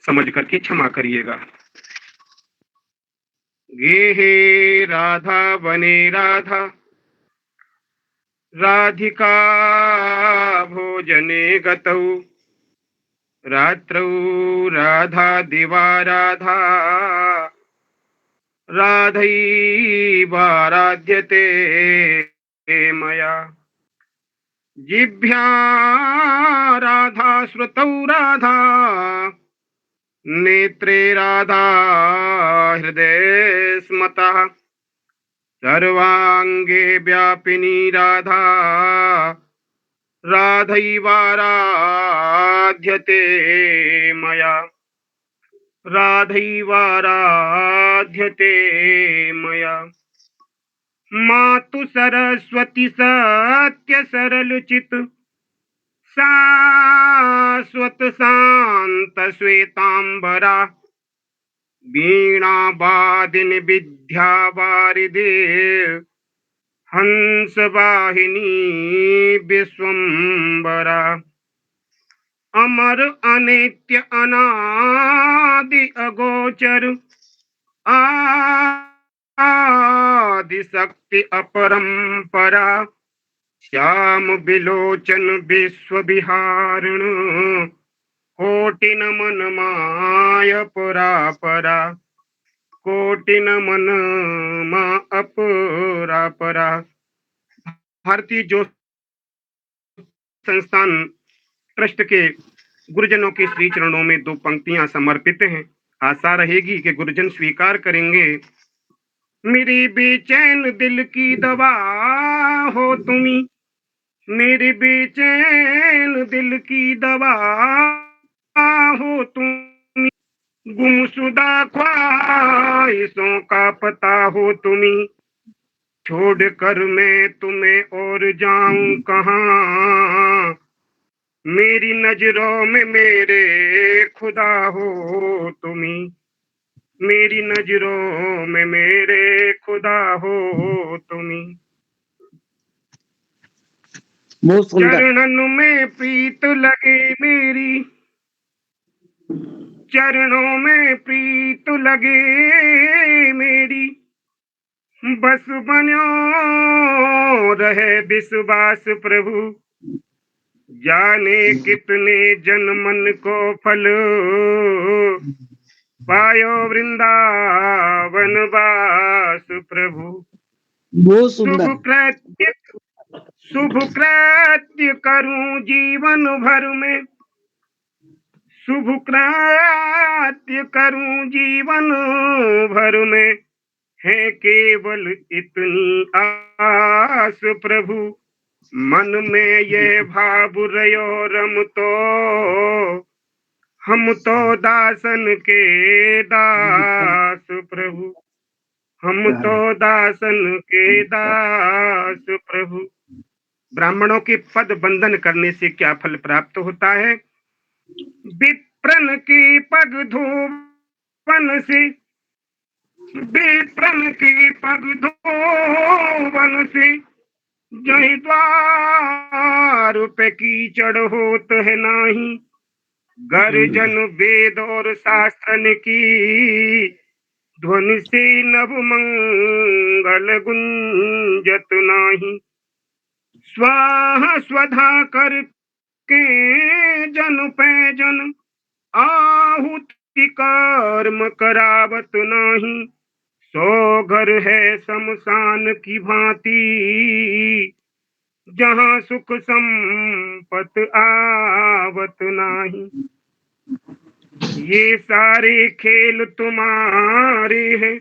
समझ करके क्षमा करिएगा। गेहे राधा बने राधा, राधिका भोजने गतौ, रात्रौ राधा दिवा राधा, राधैवाराध्यते मया। जिभ्या राधा श्रुतौ राधा, नेत्रे राधा हृदय स्मतः, सर्वांगे व्यापिनी राधा, राधैवाराध्यते मया, राधैवाराध्यते मया। मातु सरस्वती सत्य सरल चित, शाश्वत शांत श्वेतांबरा, वीणा वादिनी विद्या वारिदे, हंस वाहिनी विश्वंबरा। अमर अनित्य अनादि अगोचर, आदि शक्ति अपरंपरा, श्याम बिलोचन विश्व विहारण, कोटि नमन माय परापरा, कोटि नमन मा अपरापरा। भारतीय जो संस्थान ट्रस्ट के गुरुजनों के श्री चरणों में दो पंक्तियां समर्पित हैं। आशा रहेगी कि गुरुजन स्वीकार करेंगे। मेरी बेचैन दिल की दवा हो तुमी, मेरे बेचैन दिल की दवा हो तुम, गुमशुदा ख्वाहिशों का पता हो तुमी, छोड़ कर मैं तुम्हें और जाऊं कहाँ, मेरी नजरों में मेरे खुदा हो तुमी, मेरी नजरों में मेरे खुदा हो तुमी। चरणन में प्रीत लगे मेरी, चरणों में प्रीत लगे मेरी, बस बनो रहे विश्वास प्रभु, जाने कितने जन्मन को फल, पायो वृंदावन वास प्रभु। शुभ कृत्य करूं जीवन भर में, शुभ कृत्य करूं जीवन भर में, है केवल इतनी आस प्रभु, मन में ये भाव रयो रम तो, हम तो दासन के दास प्रभु, हम तो दासन के दास प्रभु। ब्राह्मणों के पद बंधन करने से क्या फल प्राप्त होता है? विप्रन के पग धोवन से, विप्रन के पग धोवन से, जहि द्वार पे कीचड़ होत है नाही। गर्जन वेद और शास्त्रन की, ध्वनि से नभ मंगल गुंजत नाही। स्वाहा स्वधा कर के जन पे जन, आहुति कर्म करावत नाही। सो घर है शमशान की भांति, जहाँ सुख संपत आवत नाही। ये सारे खेल तुम्हारे हैं।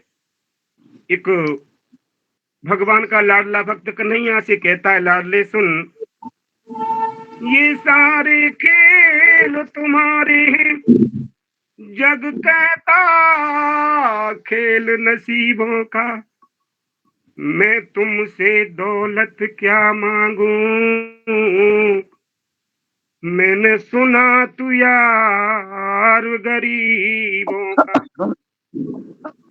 एक भगवान का लाडला भक्त कन्हैया से कहता है, लाडले सुन, ये सारे खेल तुम्हारे हैं, जग कहता खेल नसीबों का। मैं तुमसे दौलत क्या मांगू, मैंने सुना तू यार गरीबों का।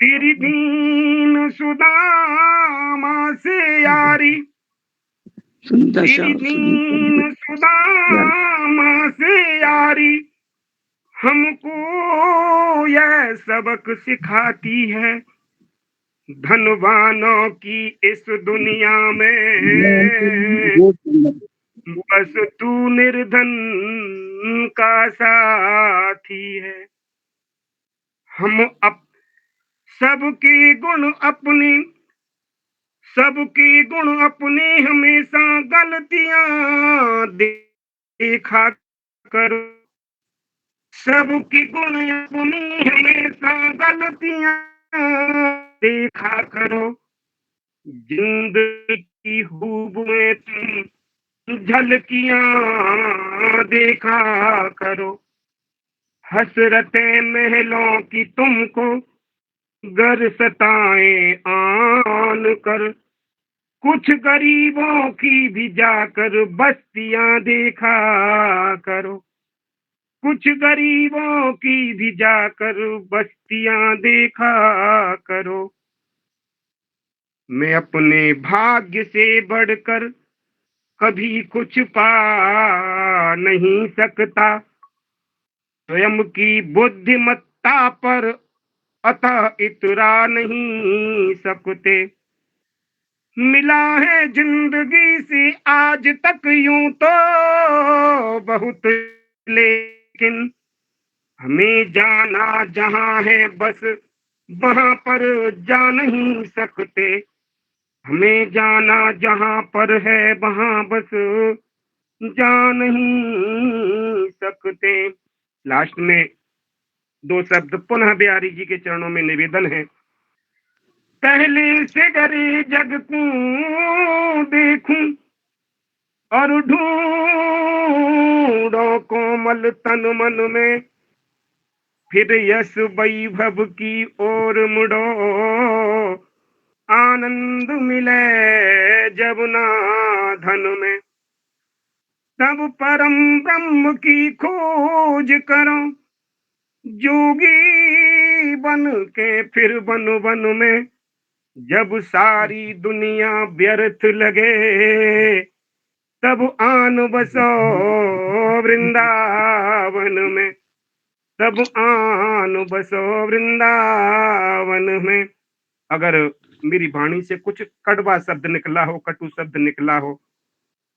तेरी दीन सुदामा से यारी, तेरी दीन सुदामा से यारी, हमको यह सबक सिखाती है। धनवानों की इस दुनिया में, बस तू निर्धन का साथी है। हम सबके गुण अपनी, सबके गुण अपनी हमेशा गलतियां देखा करो। सबकी गुण अपनी हमेशा गलतियां देखा करो। जिंदगी की खूब में तुम झलकियां देखा करो। हसरतें महलों की तुमको गर सताएं आन कर, कुछ गरीबों की भी जाकर बस्तियां देखा करो। कुछ गरीबों की भी जाकर बस्तियां देखा करो। मैं अपने भाग्य से बढ़कर कभी कुछ पा नहीं सकता। स्वयं की बुद्धिमत्ता पर अतः इतरा नहीं सकते। मिला है जिंदगी से आज तक यूं तो बहुत, लेकिन हमें जाना जहां है बस वहां पर जा नहीं सकते। हमें जाना जहां पर है वहां बस जा नहीं सकते। लास्ट में दो शब्द पुनः बिहारी जी के चरणों में निवेदन है। पहले से करे जग को देखूं और ढूंढो कोमल तन मन में, फिर यश वैभव की ओर मुड़ो। आनंद मिले जब ना धन में, तब परम ब्रह्म की खोज करो। जोगी बन के फिर बन बन में, जब सारी दुनिया व्यर्थ लगे, तब आन बसो वृंदावन में। तब आन बसो वृंदावन में। अगर मेरी वाणी से कुछ कड़वा शब्द निकला हो, कटु शब्द निकला हो,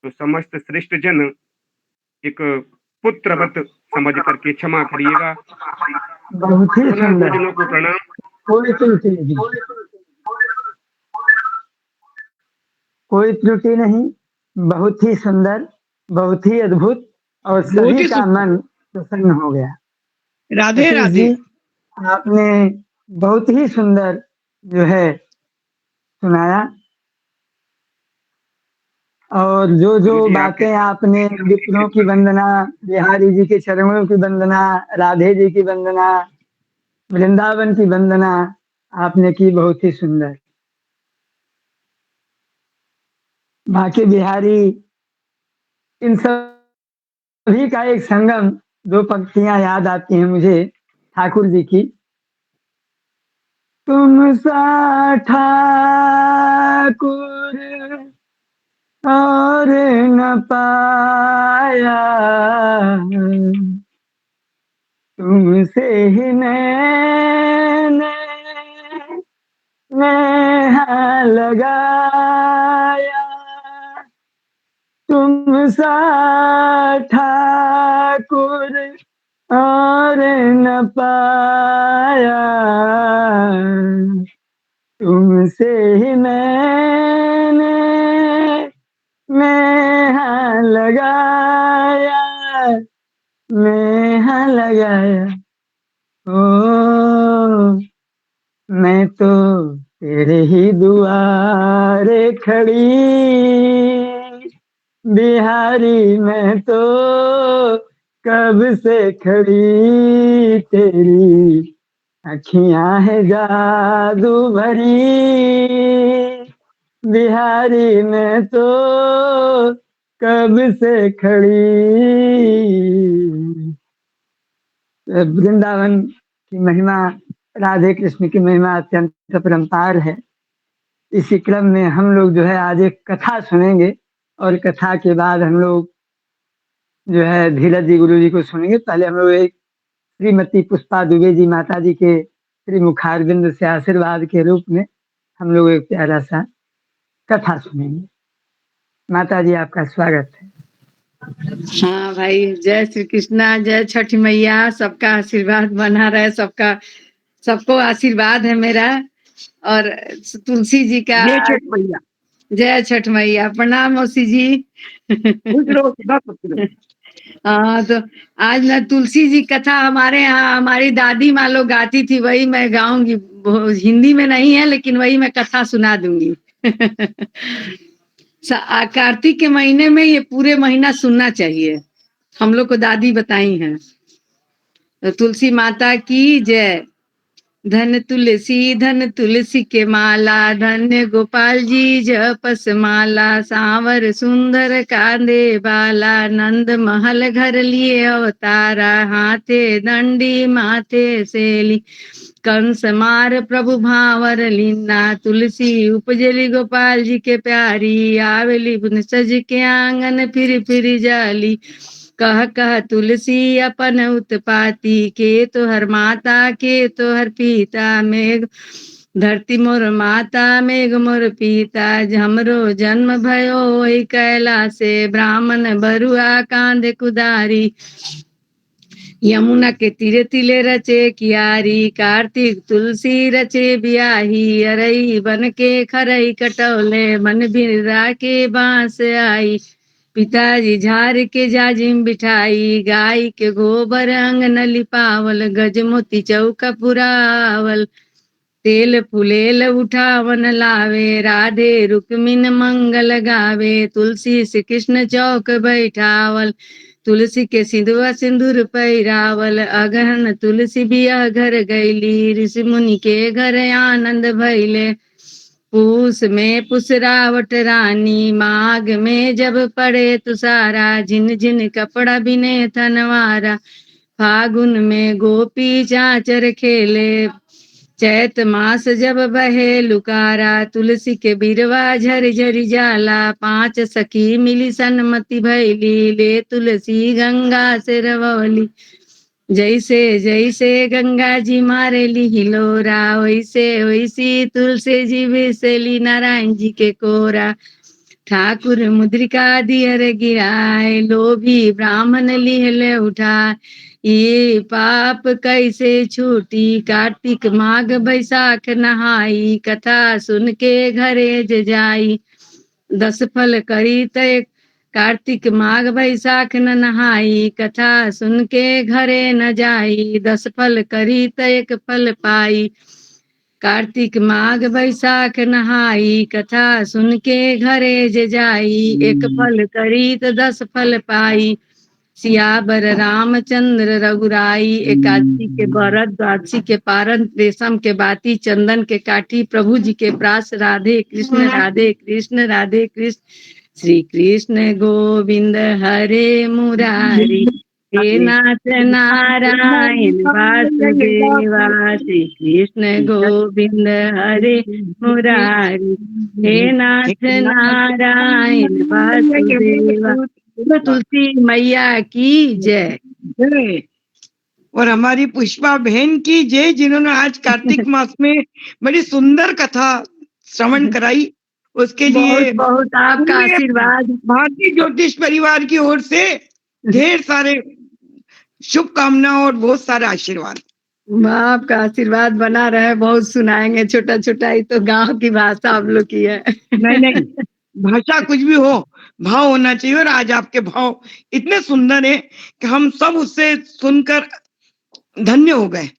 तो समस्त श्रेष्ठ जन एक पुत्रवत समझ करके क्षमा करिएगा।
बहुत ही
पुनः
सुंदर,
गुरुजनों को प्रणाम।
कोई त्रुटि नहीं, कोई त्रुटि नहीं। बहुत ही सुंदर, बहुत ही अद्भुत, और सभी का मन प्रसन्न हो गया।
राधे
सतीश
राधे।
जी, आपने बहुत ही सुंदर जो है सुनाया, और जो जो
गुरु जी
बातें आपने विप्रों की वंदना, बिहारी जी के चरणों की वंदना, राधे जी की वंदना, वृंदावन की वंदना आपने की, बहुत ही सुंदर। बाकी बिहारी इन सभी का एक संगम, दो पंक्तियां याद आती हैं मुझे ठाकुर जी की। तुम सा ठाकुर और न पाया, तुमसे ही मैंने नेह लगाया, तुम सा ठाकुर और न पाया, तुमसे ही मैंने नेह लगाया, नेह लगाया। ओ मैं तो तेरे ही दुआरे खड़ी, बिहारी मैं तो कब से खड़ी, तेरी अखियां है जादू भरी, बिहारी मैं तो कब से खड़ी। वृंदावन की महिमा, राधे कृष्ण की महिमा अत्यंत परम्पार है। इसी क्रम में हम लोग जो है आज एक कथा सुनेंगे और कथा के बाद हम लोग जो है धीरज जी गुरु जी को सुनेंगे। पहले हम लोग एक श्रीमती पुष्पा दुबे जी माता जी के श्री मुखारबिंद से आशीर्वाद के रूप में हम लोग एक प्यारा सा कथा सुनेंगे। माता जी आपका स्वागत है।
हाँ भाई, जय श्री कृष्णा, जय छठी मैया, सबका आशीर्वाद बना रहे, सबको आशीर्वाद है मेरा। और तुलसी जी का
जय छठ मैया।
जय छठ मैया। प्रणाम मौसी जी। हाँ, तो आज ना तुलसी जी कथा हमारे यहाँ हमारी दादी माँ लोग गाती थी, वही मैं गाऊंगी। हिंदी में नहीं है लेकिन वही मैं कथा सुना दूंगी। कार्तिक के महीने में ये पूरे महीना सुनना चाहिए, हम लोग को दादी बताई हैं। तो तुलसी माता की जय। धन तुलसी के माला, धन्य गोपाल जी जपस माला, सांवर सुंदर कांदे बाला, नंद महल घर लिए अवतारा, हाथे दंडी माथे सेली, कंस मार प्रभु भावर लीना, तुलसी उपजली गोपाल जी के प्यारी, आवेली बुन सज के आंगन फिर जाली, कह तुलसी अपन उत्पाती, के तो हर माता के तो हर पिता, मेघ धरती मोर माता मेघ मोर पिता, हमरो जन्म भयो ओहि कैला से, ब्राह्मण बरुआ कांधे कुदारी, यमुना के तीरे तिले रचे कियारी, कार्तिक तुलसी रचे बियाही, अरई बन के खरई कटौले, मन बिरा के बांस आई, पिताजी झार के जाजिम बिठाई, गाय के गोबर अंगन लिपावल, गजमोती चौका पुरावल, तेल फुलेल उठावन लावे, राधे रुक्मिन मंगल गावे, तुलसी से कृष्ण चौक बैठावल, तुलसी के सिंधुआ सिंदूर पैरावल, अगहन तुलसी बिया घर गैली, ऋषि मुनि के घर आनंद भैले, पूस में पुसरावट रानी, माघ में जब पड़े तुषारा, झिन झिन कपड़ा बिने थनवारा, फागुन में गोपी चाचर खेले, चैत मास जब बहे लुकारा, तुलसी के बिरवा झर झरी जाला, पांच सखी मिली सन्मति भैली, ले तुलसी गंगा से रवली, जैसे जैसे गंगा जी मारेली हिलोरा, वैसे वैसी तुलसी जी बिसेली नारायण जी के कोरा, ठाकुर मुद्रिका दियर गिराए, लोभी ब्राह्मण लिहले उठा, ये पाप कैसे छूटी, कार्तिक माघ बैसाख नहाई, कथा सुन के घरे जाई, 10 फल करी तय, कार्तिक माघ बैसाख न नहाई, कथा सुन के घरे न जाई, 10 फल करी त 1 फल पाई, कार्तिक माघ बैसाख नहाई, कथा सुन के घरे जाई, 1 फल करी त 10 फल पाई, सियावर रामचंद्र रघुराई, एकादशी के व्रत, द्वादशी के पारण, रेशम के बाती, चंदन के काठी, प्रभु जी के प्रास, राधे कृष्ण राधे कृष्ण राधे कृष्ण, श्री कृष्ण गोविंद हरे मुरारी, हे नाथ नारायण वासुदेवा। श्री कृष्ण गोविंद हरे मुरारी, हे नाथ नारायण वासुदेवा। तो तुलसी मैया की जय।
जय। और हमारी पुष्पा बहन की जय, जिन्होंने आज कार्तिक मास में बड़ी सुंदर कथा श्रवण कराई, उसके लिए
बहुत बहुत आपका आशीर्वाद।
भारतीय ज्योतिष परिवार की ओर से ढेर सारे शुभकामना और बहुत सारे आशीर्वाद।
आपका आशीर्वाद बना रहे, बहुत सुनाएंगे। छोटा छोटा ही तो गांव की भाषा हम लोग की है।
नहीं नहीं, भाषा कुछ भी हो, भाव होना चाहिए। और आज आपके भाव इतने सुंदर है कि हम सब उससे सुनकर धन्य हो गए।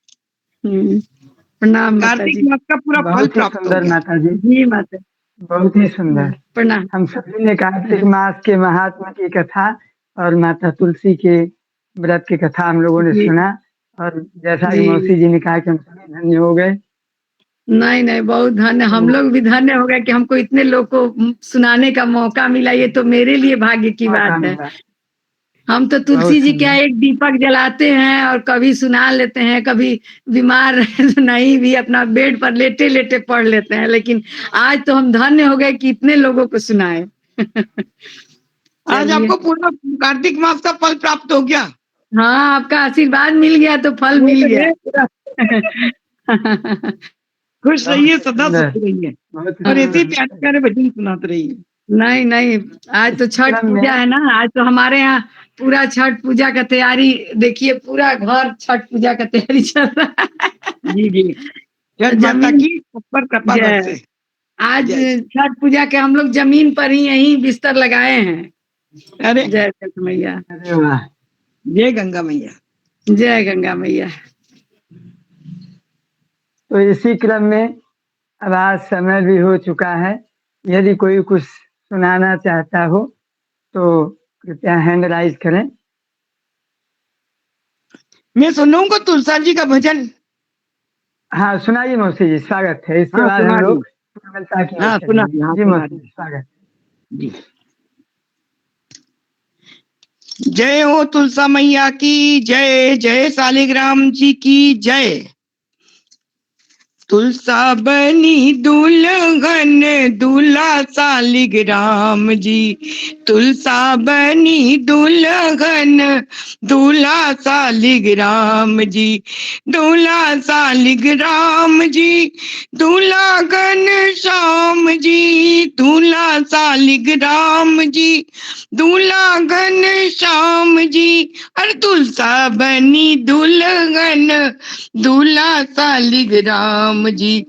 प्रणाम माता
कार्तिक
जी।
मास का पूरा फल
बहुत ही
प्राप्त हो
सुंदर
गया।
माता जी,
जी माता,
बहुत ही सुंदर।
प्रणाम।
हम सभी ने कार्तिक मास के महात्मा की कथा और माता तुलसी के व्रत की कथा हम लोगों ने
जी।
सुना, और जैसा कि
जी।
मौसी जी ने कहा कि हम सभी धन्य हो गए।
नहीं नहीं, बहुत धन्य, हम लोग भी धन्य हो गए कि हमको इतने लोग को सुनाने का मौका मिला। ये तो मेरे लिए भाग्य की बात है। हम तो तुलसी जी क्या एक दीपक जलाते हैं और कभी सुना लेते हैं, कभी बीमार रहे तो नहीं भी, अपना बेड पर लेटे लेटे पढ़ लेते हैं। लेकिन आज तो हम धन्य हो गए कि इतने लोगों को सुनाए।
आज आपको पूरा कार्तिक मास का फल प्राप्त हो गया।
हाँ, आपका आशीर्वाद मिल गया तो फल मिल गया।
खुश रहिए, सदा सुख रहिए, और ऐसे ही प्यारे प्यारे भजन सुनाते रहिए।
नहीं नहीं, आज तो छठ पूजा है ना, आज तो हमारे यहाँ पूरा छठ पूजा का तैयारी, देखिए पूरा घर छठ पूजा का तैयारी चल रहा है।
जी जी, छठ माता की ऊपर कृपा बरसे।
आज छठ पूजा के हम लोग जमीन पर ही यही बिस्तर लगाए हैं।
अरे
जय छठ मैया,
जय गंगा मैया,
जय गंगा मैया।
तो इसी क्रम में अब आज समय भी हो चुका है। यदि कोई कुछ सुनाना चाहता हो तो कृपया हैंड राइज करें।
मैं सुनाऊंगा तुलसा जी का भजन।
हाँ सुनाइए मौसी जी, स्वागत है। इसके बाद हम लोग जी मौसी जी, स्वागत
जी। जय हो तुलसा मैया की जय, जय शालिग्राम जी की जय। तुलसा बनी दुल्हन दूल्हा शालिग्राम जी, तुलसा बनी दुल्हन दूल्हा शालिग्राम जी, दूल्हा शालिग्राम जी, दूल्हा घनश्याम जी, दूल्हा शालिग्राम जी, दूल्हा घनश्याम जी। अरे तुलसा बनी दुल्हन दूल्हा शालिग्राम जी,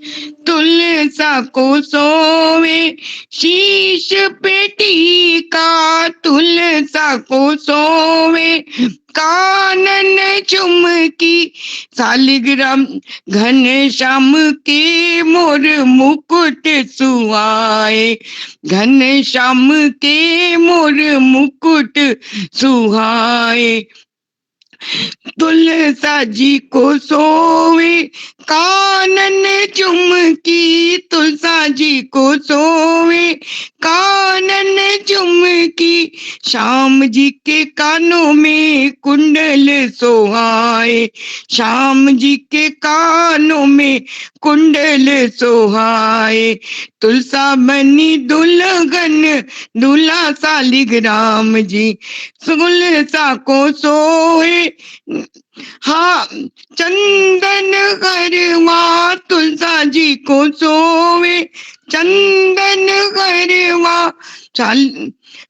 तुलसा को सोवे शीश पे टीका, तुलसा को सोवे कानन चुमकी, शालिग्राम घनश्याम के मोर मुकुट सुहाए, घनश्याम के मोर मुकुट सुहाए। तुलसा जी को सोवे कानन चुमकी, तुलसा जी को सोवे कानन चुमकी, श्याम जी के कानों में कुंडल सोहाए, श्याम जी के कानों में कुंडल सोहाए। तुलसा बनी दुल्हन दूल्हा शालिग्राम जी, तुलसा को सोए हाँ चंदन गरवा, तुलसा जी को सोवे चंदन गरवा,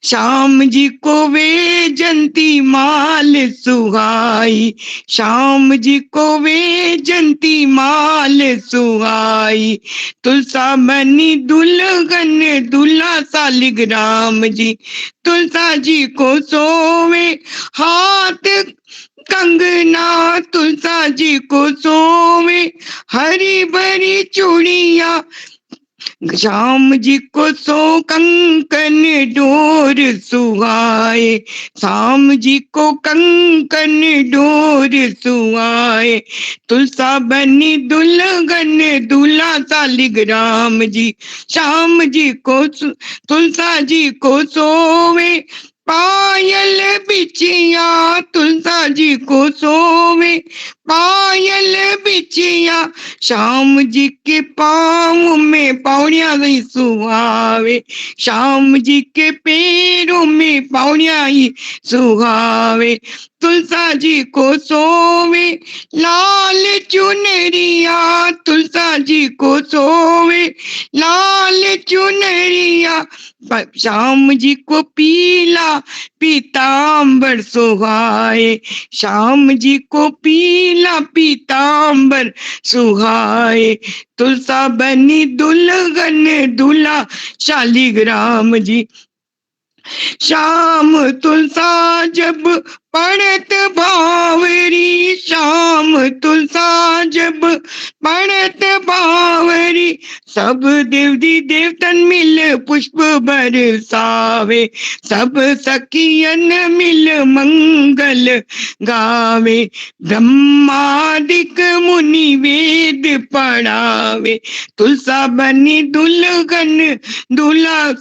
श्याम जी को वे जंती माल सुहाई, श्याम जी को वे जंती माल सुहाई। तुलसा बनी दुल्हन दूल्हा शालिग्राम जी, तुलसा जी को सोवे हाथ कंगना, तुलसा जी को सोवे हरी भरी चूड़िया, श्याम जी को सो कंकन डोर सुहाए, श्याम जी को कंकन डोर सुहाए, तुलसा बनी दुल्हन दूल्हा सालिग्राम जी, श्याम जी को तुलसा जी को सोवे पायल बिछिया, तुलसा जी को सोवे पायल बिछिया, श्याम जी के पाँव में पौड़िया ही सुहावे, श्याम जी के पैरों में पौड़िया ही सुहावे, तुलसा जी को सोवे लाल चुनरिया, तुलसा जी को सोवे लाल चुनरिया, श्याम जी को पीला पीतांबर सुहाए, श्याम जी को पीला पीतांबर सुहाए, तुलसा बनी दुल्हन दूल्हा शालिग्राम जी, श्याम तुलसा जब पढ़त भावरी, श्याम तुलसा जब पढ़त भावरी, सब देवदी देवतन मिल पुष्प बरसावे, सब सखियन मिल मंगल गावे, ब्रह्मादिक मुनि वेद पढ़ावे, तुलसा बनी दुल्हन दूल्हा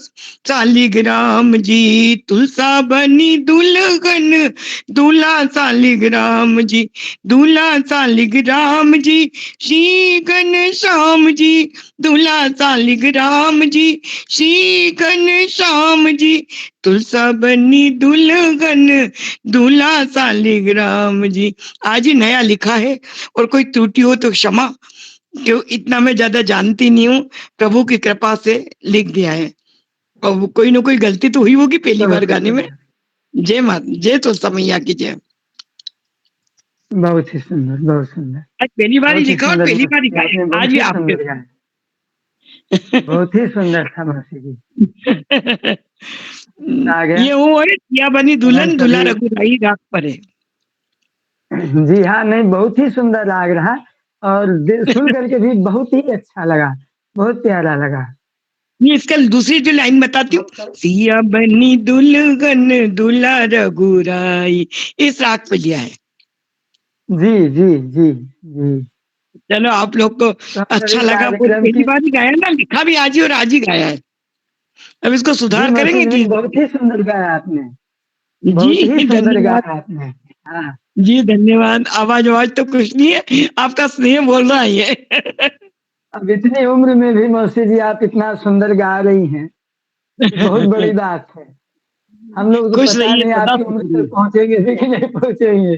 शालिग्राम जी, तुलसा बनी दुल्हन दूल्हा शालिग्राम जी, दूल्हा शालिग्राम जी, श्री घनश्याम जी, दूल्हा शालिग्राम जी, श्री घनश्याम जी, तुलसा बनी दुल्हन दूल्हा शालिग्राम जी। आज ही नया लिखा है और कोई त्रुटि हो तो क्षमा, क्यों इतना मैं ज्यादा जानती नहीं हूँ, प्रभु की कृपा से लिख दिया है और कोई ना कोई गलती तो हुई होगी पहली बार गाने में। जय माता, जय तुलसा मैया की जय।
बहुत ही सुंदर, बहुत सुंदर,
आज पहली बार ही
बहुत ही
लिखा और
सुंदर
पहली बार ही
आपने
गाया,
बहुत
आज
ही
भी आपके
सुंदर गाया, बहुत ही सुंदर था मौसी जी। आ गया
ये वो है या बनी
और हम
दुल्हन दूल्हा
सभी
रघुराई राग पर है।
जी हाँ, नहीं बहुत ही सुंदर लाग रहा और सुन करके भी बहुत ही अच्छा लगा, बहुत प्यारा लगा।
ये इसका दूसरी जो लाइन बताती हूँ, सिया बनी दुल्हन दूल्हा रघुराई, इस राग पे लिया है।
जी जी जी जी।
चलो आप लोग को
तो हम
अच्छा
सभी
लगा, वो
कार्यक्रम
पहली
की
बार ही गाया ना, लिखा भी आज ही और आज ही गाया है। अब इसको
जी
सुधार
मौसी
करेंगे
जी,
कि
बहुत ही सुंदर गाया आपने, बहुत ही
जी
सुंदर
धन्यवाद।
गाया आपने। हाँ
जी धन्यवाद। आवाज तो कुछ नहीं है, आपका स्नेह बोल रहा है।
अब इतनी उम्र में भी मौसी जी आप इतना सुंदर गा रही हैं, ये बहुत बड़ी बात है। हम लोग तो
खुश
पता
रहिए,
नहीं
सदा
आपकी
खुश
उम्र
रहिए।
तक पहुंचेंगे भी कि नहीं पहुंचेंगे।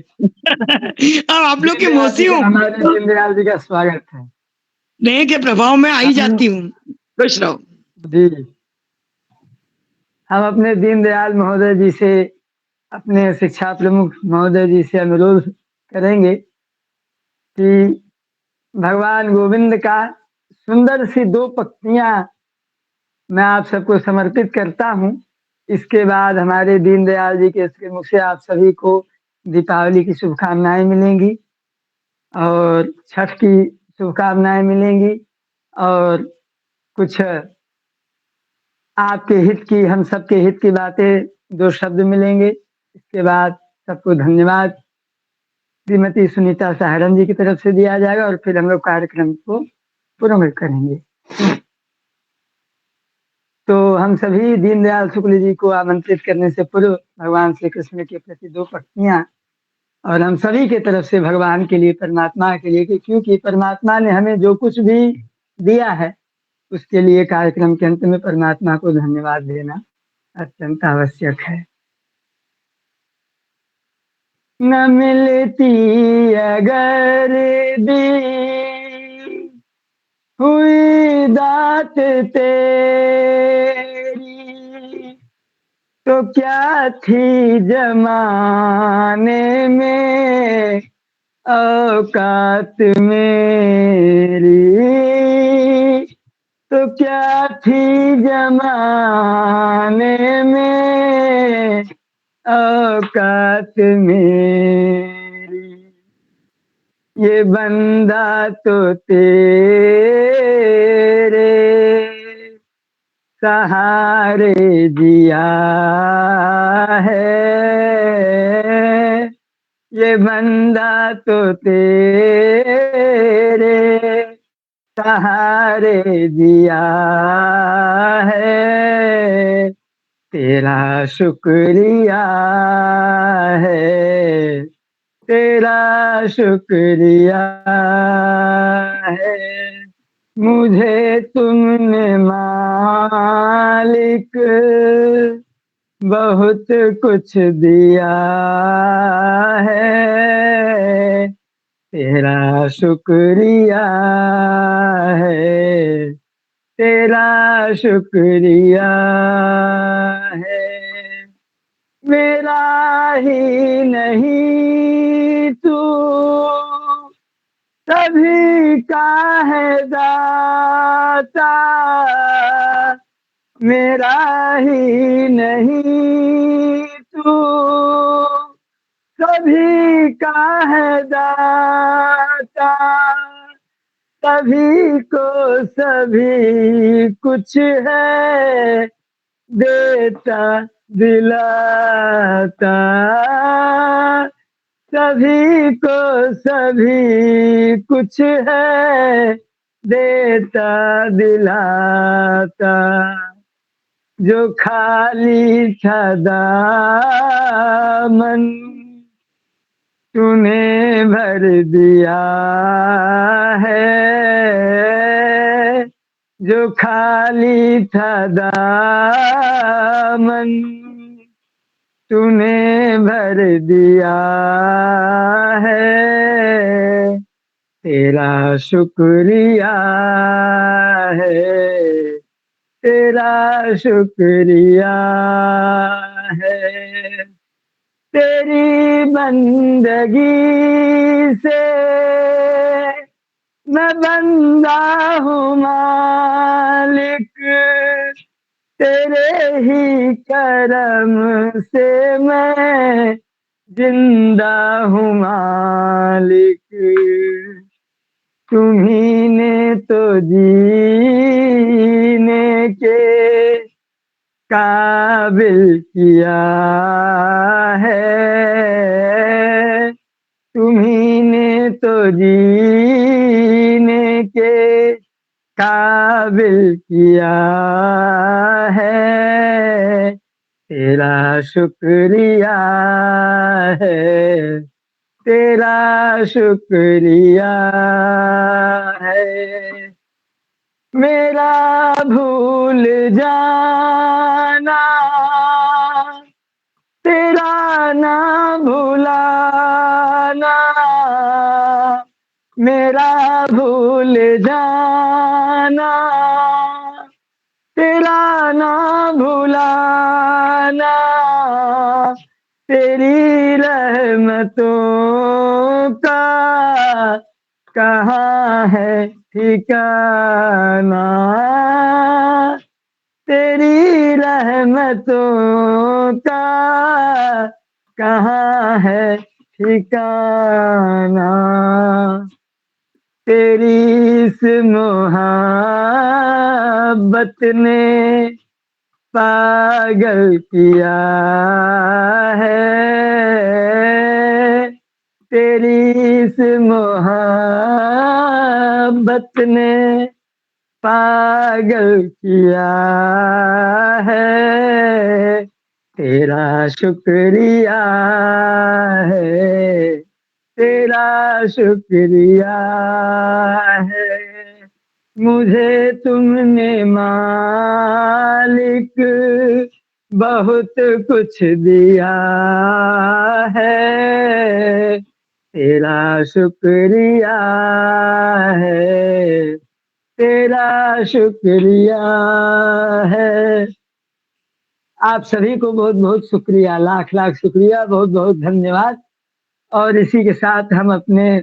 अब आप लोग की
दीनदयाल
मौसी
जी का,
हूँ
हमारे
तो
दीनदयाल जी का स्वागत है।
स्नेह के प्रभाव में आई
हम
जाती हूँ। खुश रहो।
जी, हम अपने दीनदयाल महोदय जी से, अपने शिक्षा प्रमुख महोदय जी से अनुरोध करेंगे कि भगवान गोविंद का सुंदर सी 2 पंक्तियां मैं आप सबको समर्पित करता हूँ। इसके बाद हमारे दीनदयाल जी के मुख से आप सभी को दीपावली की शुभकामनाएं मिलेंगी और छठ की शुभकामनाएं मिलेंगी और कुछ आपके हित की, हम सबके हित की बातें 2 शब्द मिलेंगे। इसके बाद सबको धन्यवाद श्रीमती सुनीता सहारन जी की तरफ से दिया जाएगा और फिर हम लोग कार्यक्रम को पूर्ण करेंगे। तो हम सभी दीनदयाल शुक्ल जी को आमंत्रित करने से पूर्व भगवान श्री कृष्ण के प्रति 2 पंक्तियां और हम सभी के तरफ से भगवान के लिए, परमात्मा के लिए, क्योंकि परमात्मा ने हमें जो कुछ भी दिया है उसके लिए कार्यक्रम के अंत में परमात्मा को धन्यवाद देना अत्यंत आवश्यक है। न मिलती अगर दी हुई दात तेरी तो क्या थी जमाने में औकात मेरी, तो क्या थी जमाने में औकात मेरी, ये बंदा तो तेरे सहारे जिया है, ये बंदा तो तेरे सहारे जिया है, तेरा शुक्रिया है, तेरा शुक्रिया है। मुझे तुमने मालिक बहुत कुछ दिया है, तेरा शुक्रिया है, तेरा शुक्रिया है। मेरा ही नहीं तू सभी का है दाता, मेरा ही नहीं तू सभी का है दाता, सभी को सभी कुछ है, देता दिलाता, सभी को सभी कुछ है, देता दिलाता। जो खाली था दामन तूने भर दिया है, जो खाली था दामन तूने भर दिया है, तेरा शुक्रिया है, तेरा शुक्रिया है। तेरी बंदगी से मैं बंदा हूँ मालिक, तेरे ही करम से मैं जिंदा हूँ मालिक, तुम्ही ने तो जीने के काबिल किया है, तुम्ही ने तो जीने के काबिल किया है, तेरा शुक्रिया है, तेरा शुक्रिया है। मेरा भूल जाना तेरा ना भुलाना, मेरा भूल जाना तेरा ना भुलाना, तेरी रहमतों का कहाँ है ठिकाना, तेरी रहमतों का कहाँ है ठिकाना, तेरी इस मोहब्बत ने पागल किया है, तेरी इस मोहब्बत ने पागल किया है, तेरा शुक्रिया है, तेरा शुक्रिया है। मुझे तुमने मालिक बहुत कुछ दिया है, तेरा शुक्रिया है, तेरा शुक्रिया है। आप सभी को बहुत बहुत शुक्रिया, लाख लाख शुक्रिया, बहुत बहुत धन्यवाद। और इसी के साथ हम अपने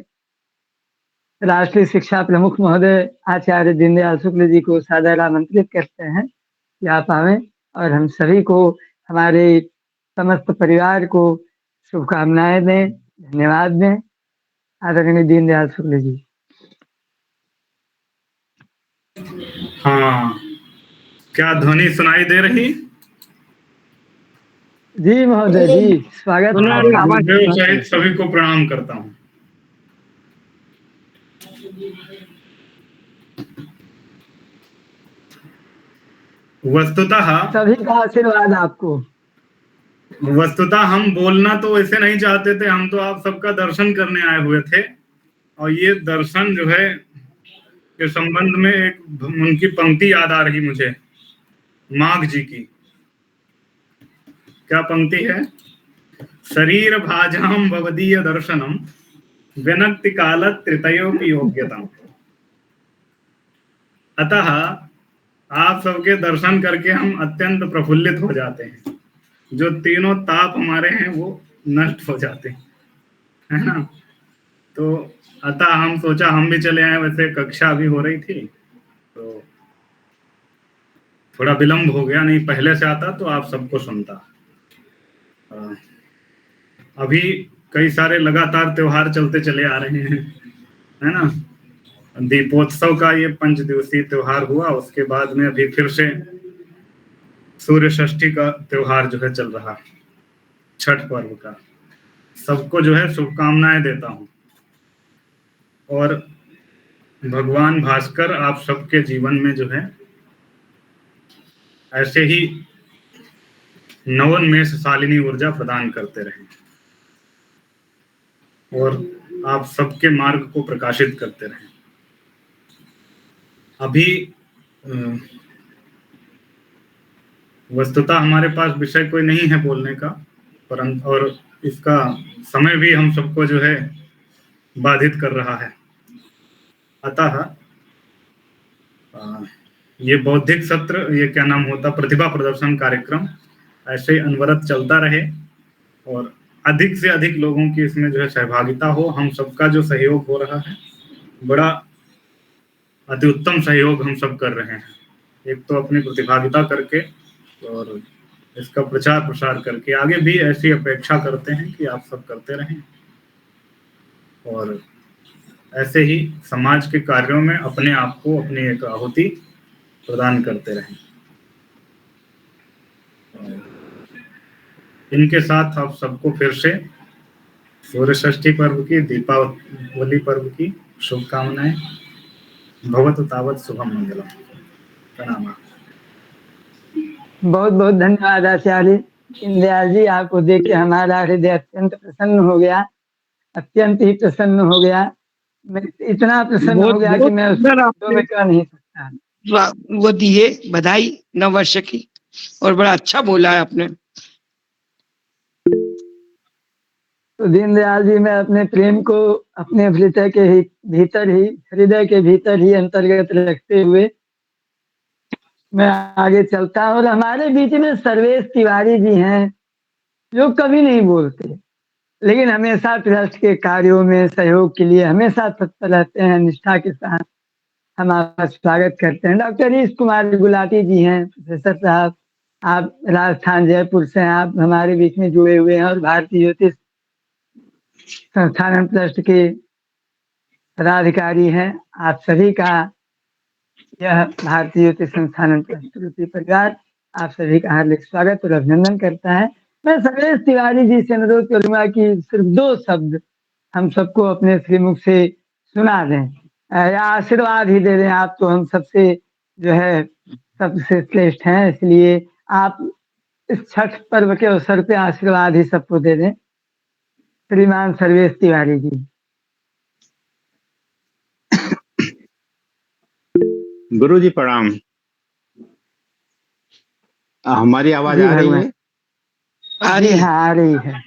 राष्ट्रीय शिक्षा प्रमुख महोदय आचार्य दीनदयाल शुक्ल जी को सादर आमंत्रित करते हैं कि आप आवें और हम सभी को, हमारे समस्त परिवार को शुभकामनाएं दें, धन्यवाद दें। आदरणीय दीनदयाल शुक्ल जी।
हाँ, क्या ध्वनि सुनाई दे रही?
जी महोदय जी, स्वागत है
हमारी
आपका।
आवाज
गुरुदेव सहित सभी को प्रणाम करता हूँ। वस्तुतः
सभी का आशीर्वाद आपको।
हम बोलना तो वैसे नहीं चाहते थे, हम तो आप सबका दर्शन करने आए हुए थे। और ये दर्शन जो है के संबंध में एक उनकी पंक्ति याद आ रही मुझे, माघ जी की। क्या पंक्ति है? शरीर भाजाम भवदीय दर्शनम विनक्ति काल त्रितयोपि योग्यता। अतः आप सबके दर्शन करके हम अत्यंत प्रफुल्लित हो जाते हैं, जो तीनों ताप हमारे हैं वो नष्ट हो जाते हैं, है ना। तो अतः हम सोचा हम भी चले आए। वैसे कक्षा भी हो रही थी तो थोड़ा विलंब हो गया, नहीं पहले से आता तो आप सबको सुनता। अभी कई सारे लगातार त्योहार चलते चले आ रहे हैं, है ना। दीपोत्सव का ये 5 दिवसीय त्योहार हुआ, उसके बाद में अभी फिर से सूर्य षष्ठी का त्योहार जो है चल रहा, छठ पर्व का। सबको जो है शुभकामनाएं देता हूँ और भगवान भास्कर आप सबके जीवन में जो है ऐसे ही नवोन्मेष शालिनी ऊर्जा प्रदान करते रहें और आप सबके मार्ग को प्रकाशित करते रहें। अभी वस्तुतः हमारे पास विषय कोई नहीं है बोलने का, परंतु और इसका समय भी हम सबको जो है बाधित कर रहा है। अतः ये बौद्धिक सत्र, ये क्या नाम होता, प्रतिभा प्रदर्शन कार्यक्रम ऐसे ही अनवरत चलता रहे और अधिक से अधिक लोगों की इसमें जो है सहभागिता हो। हम सबका जो सहयोग हो रहा है, बड़ा अति उत्तम सहयोग हम सब कर रहे हैं। एक तो अपनी प्रतिभागिता करके और इसका प्रचार प्रसार करके, आगे भी ऐसी अपेक्षा करते हैं कि आप सब करते रहें और ऐसे ही समाज के कार्यों में अपने आप को, अपनी एक आहुति प्रदान करते रहें। इनके साथ आप सबको फिर से सूर्य षष्ठी पर्व की, दीपावली पर्व की शुभकामनाएं। भवतु तावत शुभम मंगलम। प्रणाम।
बहुत बहुत धन्यवाद आचार्य दीनदयाल जी, आपको देख के हमारा हृदय अत्यंत प्रसन्न हो गया, अत्यंत ही प्रसन्न हो गया। मैं इतना प्रसन्न हो गया कि मैं उसको में कह नहीं सकता।
वो दिए बधाई नव वर्ष की, और बड़ा अच्छा बोला है आपने।
तो दीनदयाल जी, मैं अपने प्रेम को अपने हृदय के भीतर ही, हृदय के भीतर ही अंतर्गत रखते हुए मैं आगे चलता हूँ। और हमारे बीच में सर्वेश तिवारी जी हैं, जो कभी नहीं बोलते लेकिन हमेशा ट्रस्ट के कार्यों में सहयोग के लिए हमेशा तत्पर रहते हैं, निष्ठा के साथ हमारा स्वागत करते हैं। डॉक्टर ईश कुमार गुलाटी जी हैं, प्रोफेसर साहब, आप राजस्थान जयपुर से हैं, आप हमारे बीच में जुड़े हुए हैं और भारतीय ज्योतिष संस्थान ट्रस्ट के पदाधिकारी हैं। आप सभी का यह भारतीय ज्योतिष संस्थान ट्रस्ट परिवार आप सभी का हार्दिक स्वागत और अभिनंदन करता है। मैं सर्वेश तिवारी जी से अनुरोध करूंगा कि सिर्फ 2 शब्द हम सबको अपने श्रीमुख से सुना दें या आशीर्वाद ही दे दें। आप तो हम सबसे जो है सबसे श्रेष्ठ हैं, इसलिए आप इस छठ पर्व के अवसर पे आशीर्वाद ही सबको दे दें। श्रीमान सर्वेश तिवारी जी।
गुरु जी प्रणाम। हमारी आवाज आ रही है?
आ रही है।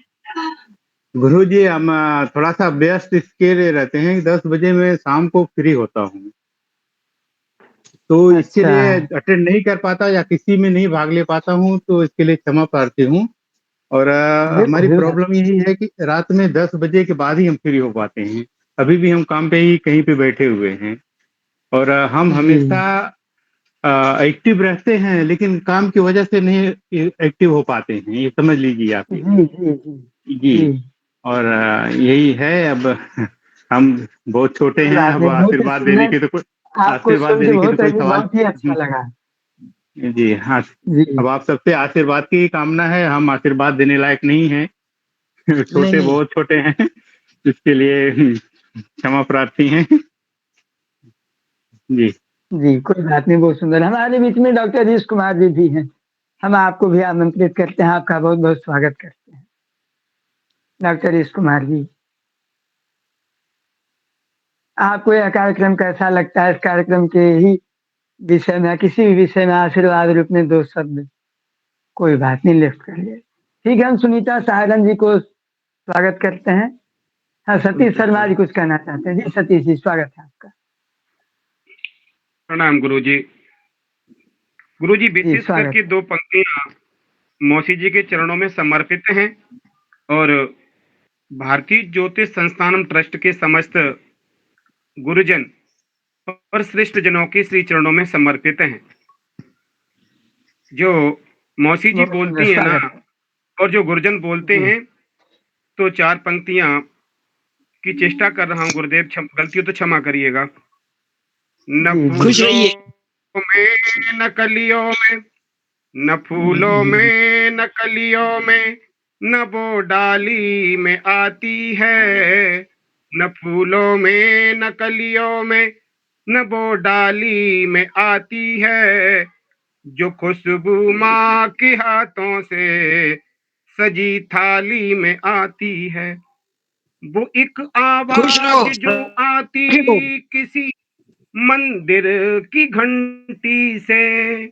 गुरु जी, हम थोड़ा सा व्यस्त इसके लिए रहते हैं, 10 बजे मैं शाम को फ्री होता हूँ, तो इसके लिए अटेंड नहीं कर पाता या किसी में नहीं भाग ले पाता हूँ, तो इसके लिए क्षमा प्रार्थी हूँ। और हमारी प्रॉब्लम यही है कि रात में 10 बजे के बाद ही हम फ्री हो पाते हैं। अभी भी हम काम पे ही कहीं पे बैठे हुए हैं और हम हमेशा एक्टिव रहते हैं, लेकिन काम की वजह से नहीं एक्टिव हो पाते हैं, ये समझ लीजिए आप। जी। और यही है, अब हम बहुत छोटे हैं, अब आशीर्वाद देने के तो कोई
आशीर्वाद देने की तो कोई सवाल।
बहुत ही
अच्छा लगा।
जी हाँ।
जी
अब आप सबसे आशीर्वाद की कामना है, हम आशीर्वाद देने लायक नहीं हैं। छोटे
नहीं
बहुत छोटे हैं, इसके लिए क्षमा प्रार्थी हैं। जी
जी, कोई बात नहीं, बहुत सुंदर। हमारे बीच में डॉक्टर हरीश कुमार जी भी हैं, हम आपको भी आमंत्रित करते हैं, आपका बहुत बहुत स्वागत करते हैं डॉक्टर हरीश कुमार जी। आपको यह कार्यक्रम कैसा लगता है? इस कार्यक्रम के ही विषय में, किसी भी विषय में आशीर्वाद रूप में 2 शब्द, कोई बात नहीं, लिफ्ट करिए। ठीक है, हम सुनीता सहारन जी को स्वागत करते हैं। हाँ, सतीश शर्मा जी कुछ कहना चाहते हैं। जी सतीश जी, स्वागत है आपका।
प्रणाम गुरुजी। गुरुजी,
जी
विशेष
स्वागत
करके
है।
2 पंक्तियां मौसी जी के चरणों में समर्पित हैं और भारतीय ज्योतिष संस्थानम ट्रस्ट के समस्त गुरुजन और श्रेष्ठ जनों के श्री चरणों में समर्पित हैं। जो मौसी जी
बहुत सुंदर,
बोलती है ना
स्वागत है।
और जो गुरुजन बोलते
जी
हैं, तो 4 पंक्तियां की चेष्टा कर रहा हूं गुरुदेव, गलती हो तो क्षमा करिएगा। न
जी जी
खुश
फूलों
रहिए।
में न कलियों में, न फूलों में न कलियों में, न वो डाली में आती है। न फूलों में न कलियों में, न वो डाली में आती है। जो खुशबू माँ के हाथों से सजी थाली में आती है। वो एक
खुश
आवाज
रहो,
जो
सुखी रहो।
आती किसी मंदिर की घंटी से।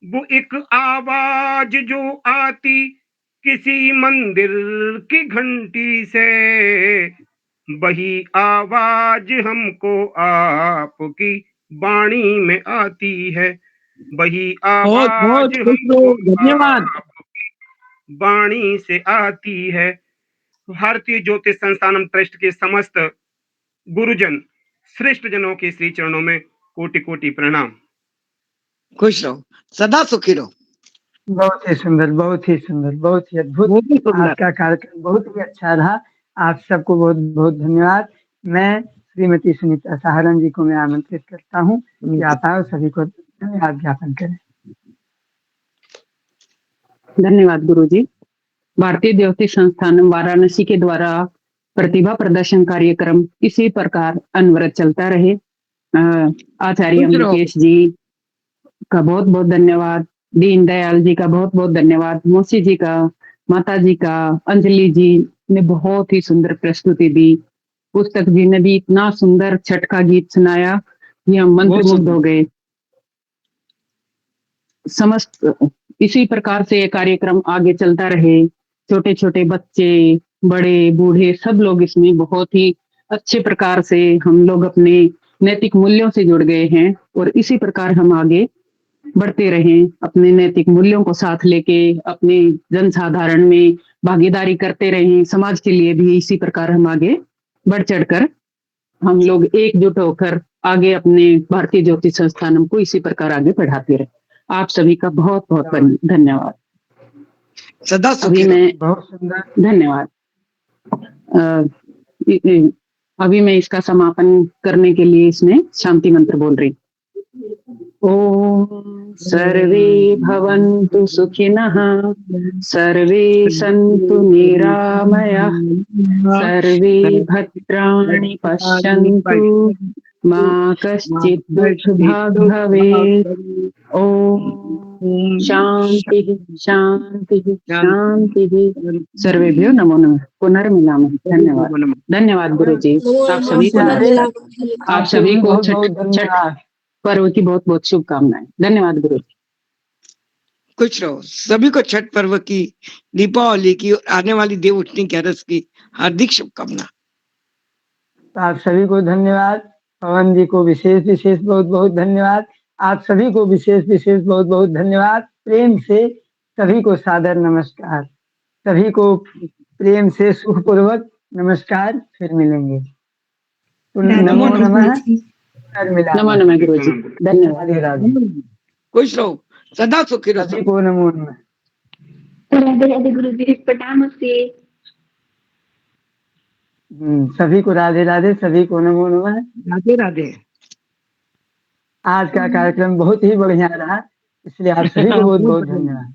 वो एक आवाज जो आती किसी मंदिर की घंटी से। वही आवाज हमको आपकी वाणी में आती है। वही
बहुत
आवाज
बहुत खुश
हमको
रहो, धन्यवाद।
आपकी वाणी से आती है। भारतीय ज्योतिष संस्थानम ट्रस्ट के समस्त गुरुजन श्रेष्ठ जनों के श्री चरणों में कोटि कोटि प्रणाम।
खुश रहो, सदा सुखी रहो।
बहुत ही सुंदर, बहुत ही सुंदर, बहुत ही अद्भुत।
बहुत ही सुंदर।
आज का कार्यक्रम बहुत ही अच्छा रहा। आप सबको बहुत बहुत धन्यवाद। मैं श्रीमती सुनीता सहारन जी को मैं आमंत्रित करता हूँ कि आप आए और सभी को धन्यवाद ज्ञापन करें।
धन्यवाद गुरुजी। भारतीय ज्योतिष संस्थान वाराणसी के द्वारा प्रतिभा प्रदर्शन कार्यक्रम इसी प्रकार अनवरत चलता रहे। आचार्य
खुश रहो।
मुकेश जी का बहुत बहुत धन्यवाद, दीनदयाल जी का बहुत बहुत धन्यवाद, मौसी जी का, माता जी का, अंजलि जी ने बहुत ही सुंदर प्रस्तुति दी। पुस्तक जी ने भी इतना सुंदर छठ का गीत सुनाया कि हम मंत्रमुग्ध हो गए। समस्त इसी प्रकार से ये कार्यक्रम आगे चलता रहे। छोटे छोटे बच्चे, बड़े बूढ़े सब लोग इसमें बहुत ही अच्छे प्रकार से हम लोग अपने नैतिक मूल्यों से जुड़ गए हैं और इसी प्रकार हम आगे बढ़ते रहें, अपने नैतिक मूल्यों को साथ लेके अपने जनसाधारण में भागीदारी करते रहें। समाज के लिए भी इसी प्रकार हम आगे बढ़ चढ़कर हम लोग एकजुट होकर आगे अपने भारतीय ज्योतिष संस्थान को इसी प्रकार आगे बढ़ाते रहे। आप सभी का बहुत बहुत धन्यवाद।
सदा
अभी
सुखी
मैं
रहो।
बहुत सुंदर।
धन्यवाद। अभी मैं इसका समापन करने के लिए इसमें शांति मंत्र बोल रही। ओम सर्वे भवन्तु सुखिनः, सर्वे सन्तु निरामयाः, सर्वे भद्राणि पश्यन्तु, मा कश्चित् दुःखभाग् भवेत्। ओम शांति शांति शांति। सर्वेभ्यो नमो नमः। पुनर्मिलामः। धन्यवाद। धन्यवाद गुरु जी। आप सभी को, आप सभी को छठ पर्व की बहुत बहुत शुभकामनाएं। धन्यवाद गुरु जी।
खुश रहो। सभी को छठ पर्व की, दीपावली की और आने वाली देव उठनी ग्यारस की हार्दिक शुभकामना।
आप सभी को धन्यवाद। पवन जी को विशेष विशेष बहुत बहुत धन्यवाद। आप सभी को विशेष विशेष बहुत बहुत धन्यवाद। प्रेम से सभी को सादर नमस्कार। सभी को प्रेम से सुखपूर्वक नमस्कार। फिर मिलेंगे। तो नमो नमः।
नमो नमः गुरु जी। धन्यवाद।
राधे राधे।
खुश रहो, सदा सुखी रहो।
सभी को नमो नमः।
राधे राधे गुरु जी, प्रणाम से।
सभी को राधे राधे, सभी को नमो नमः।
राधे राधे।
आज का कार्यक्रम बहुत ही बढ़िया रहा। इसलिए आप सभी को
हाँ,
बहुत
बहुत
बहुत
बढ़िया।
धन्यवाद।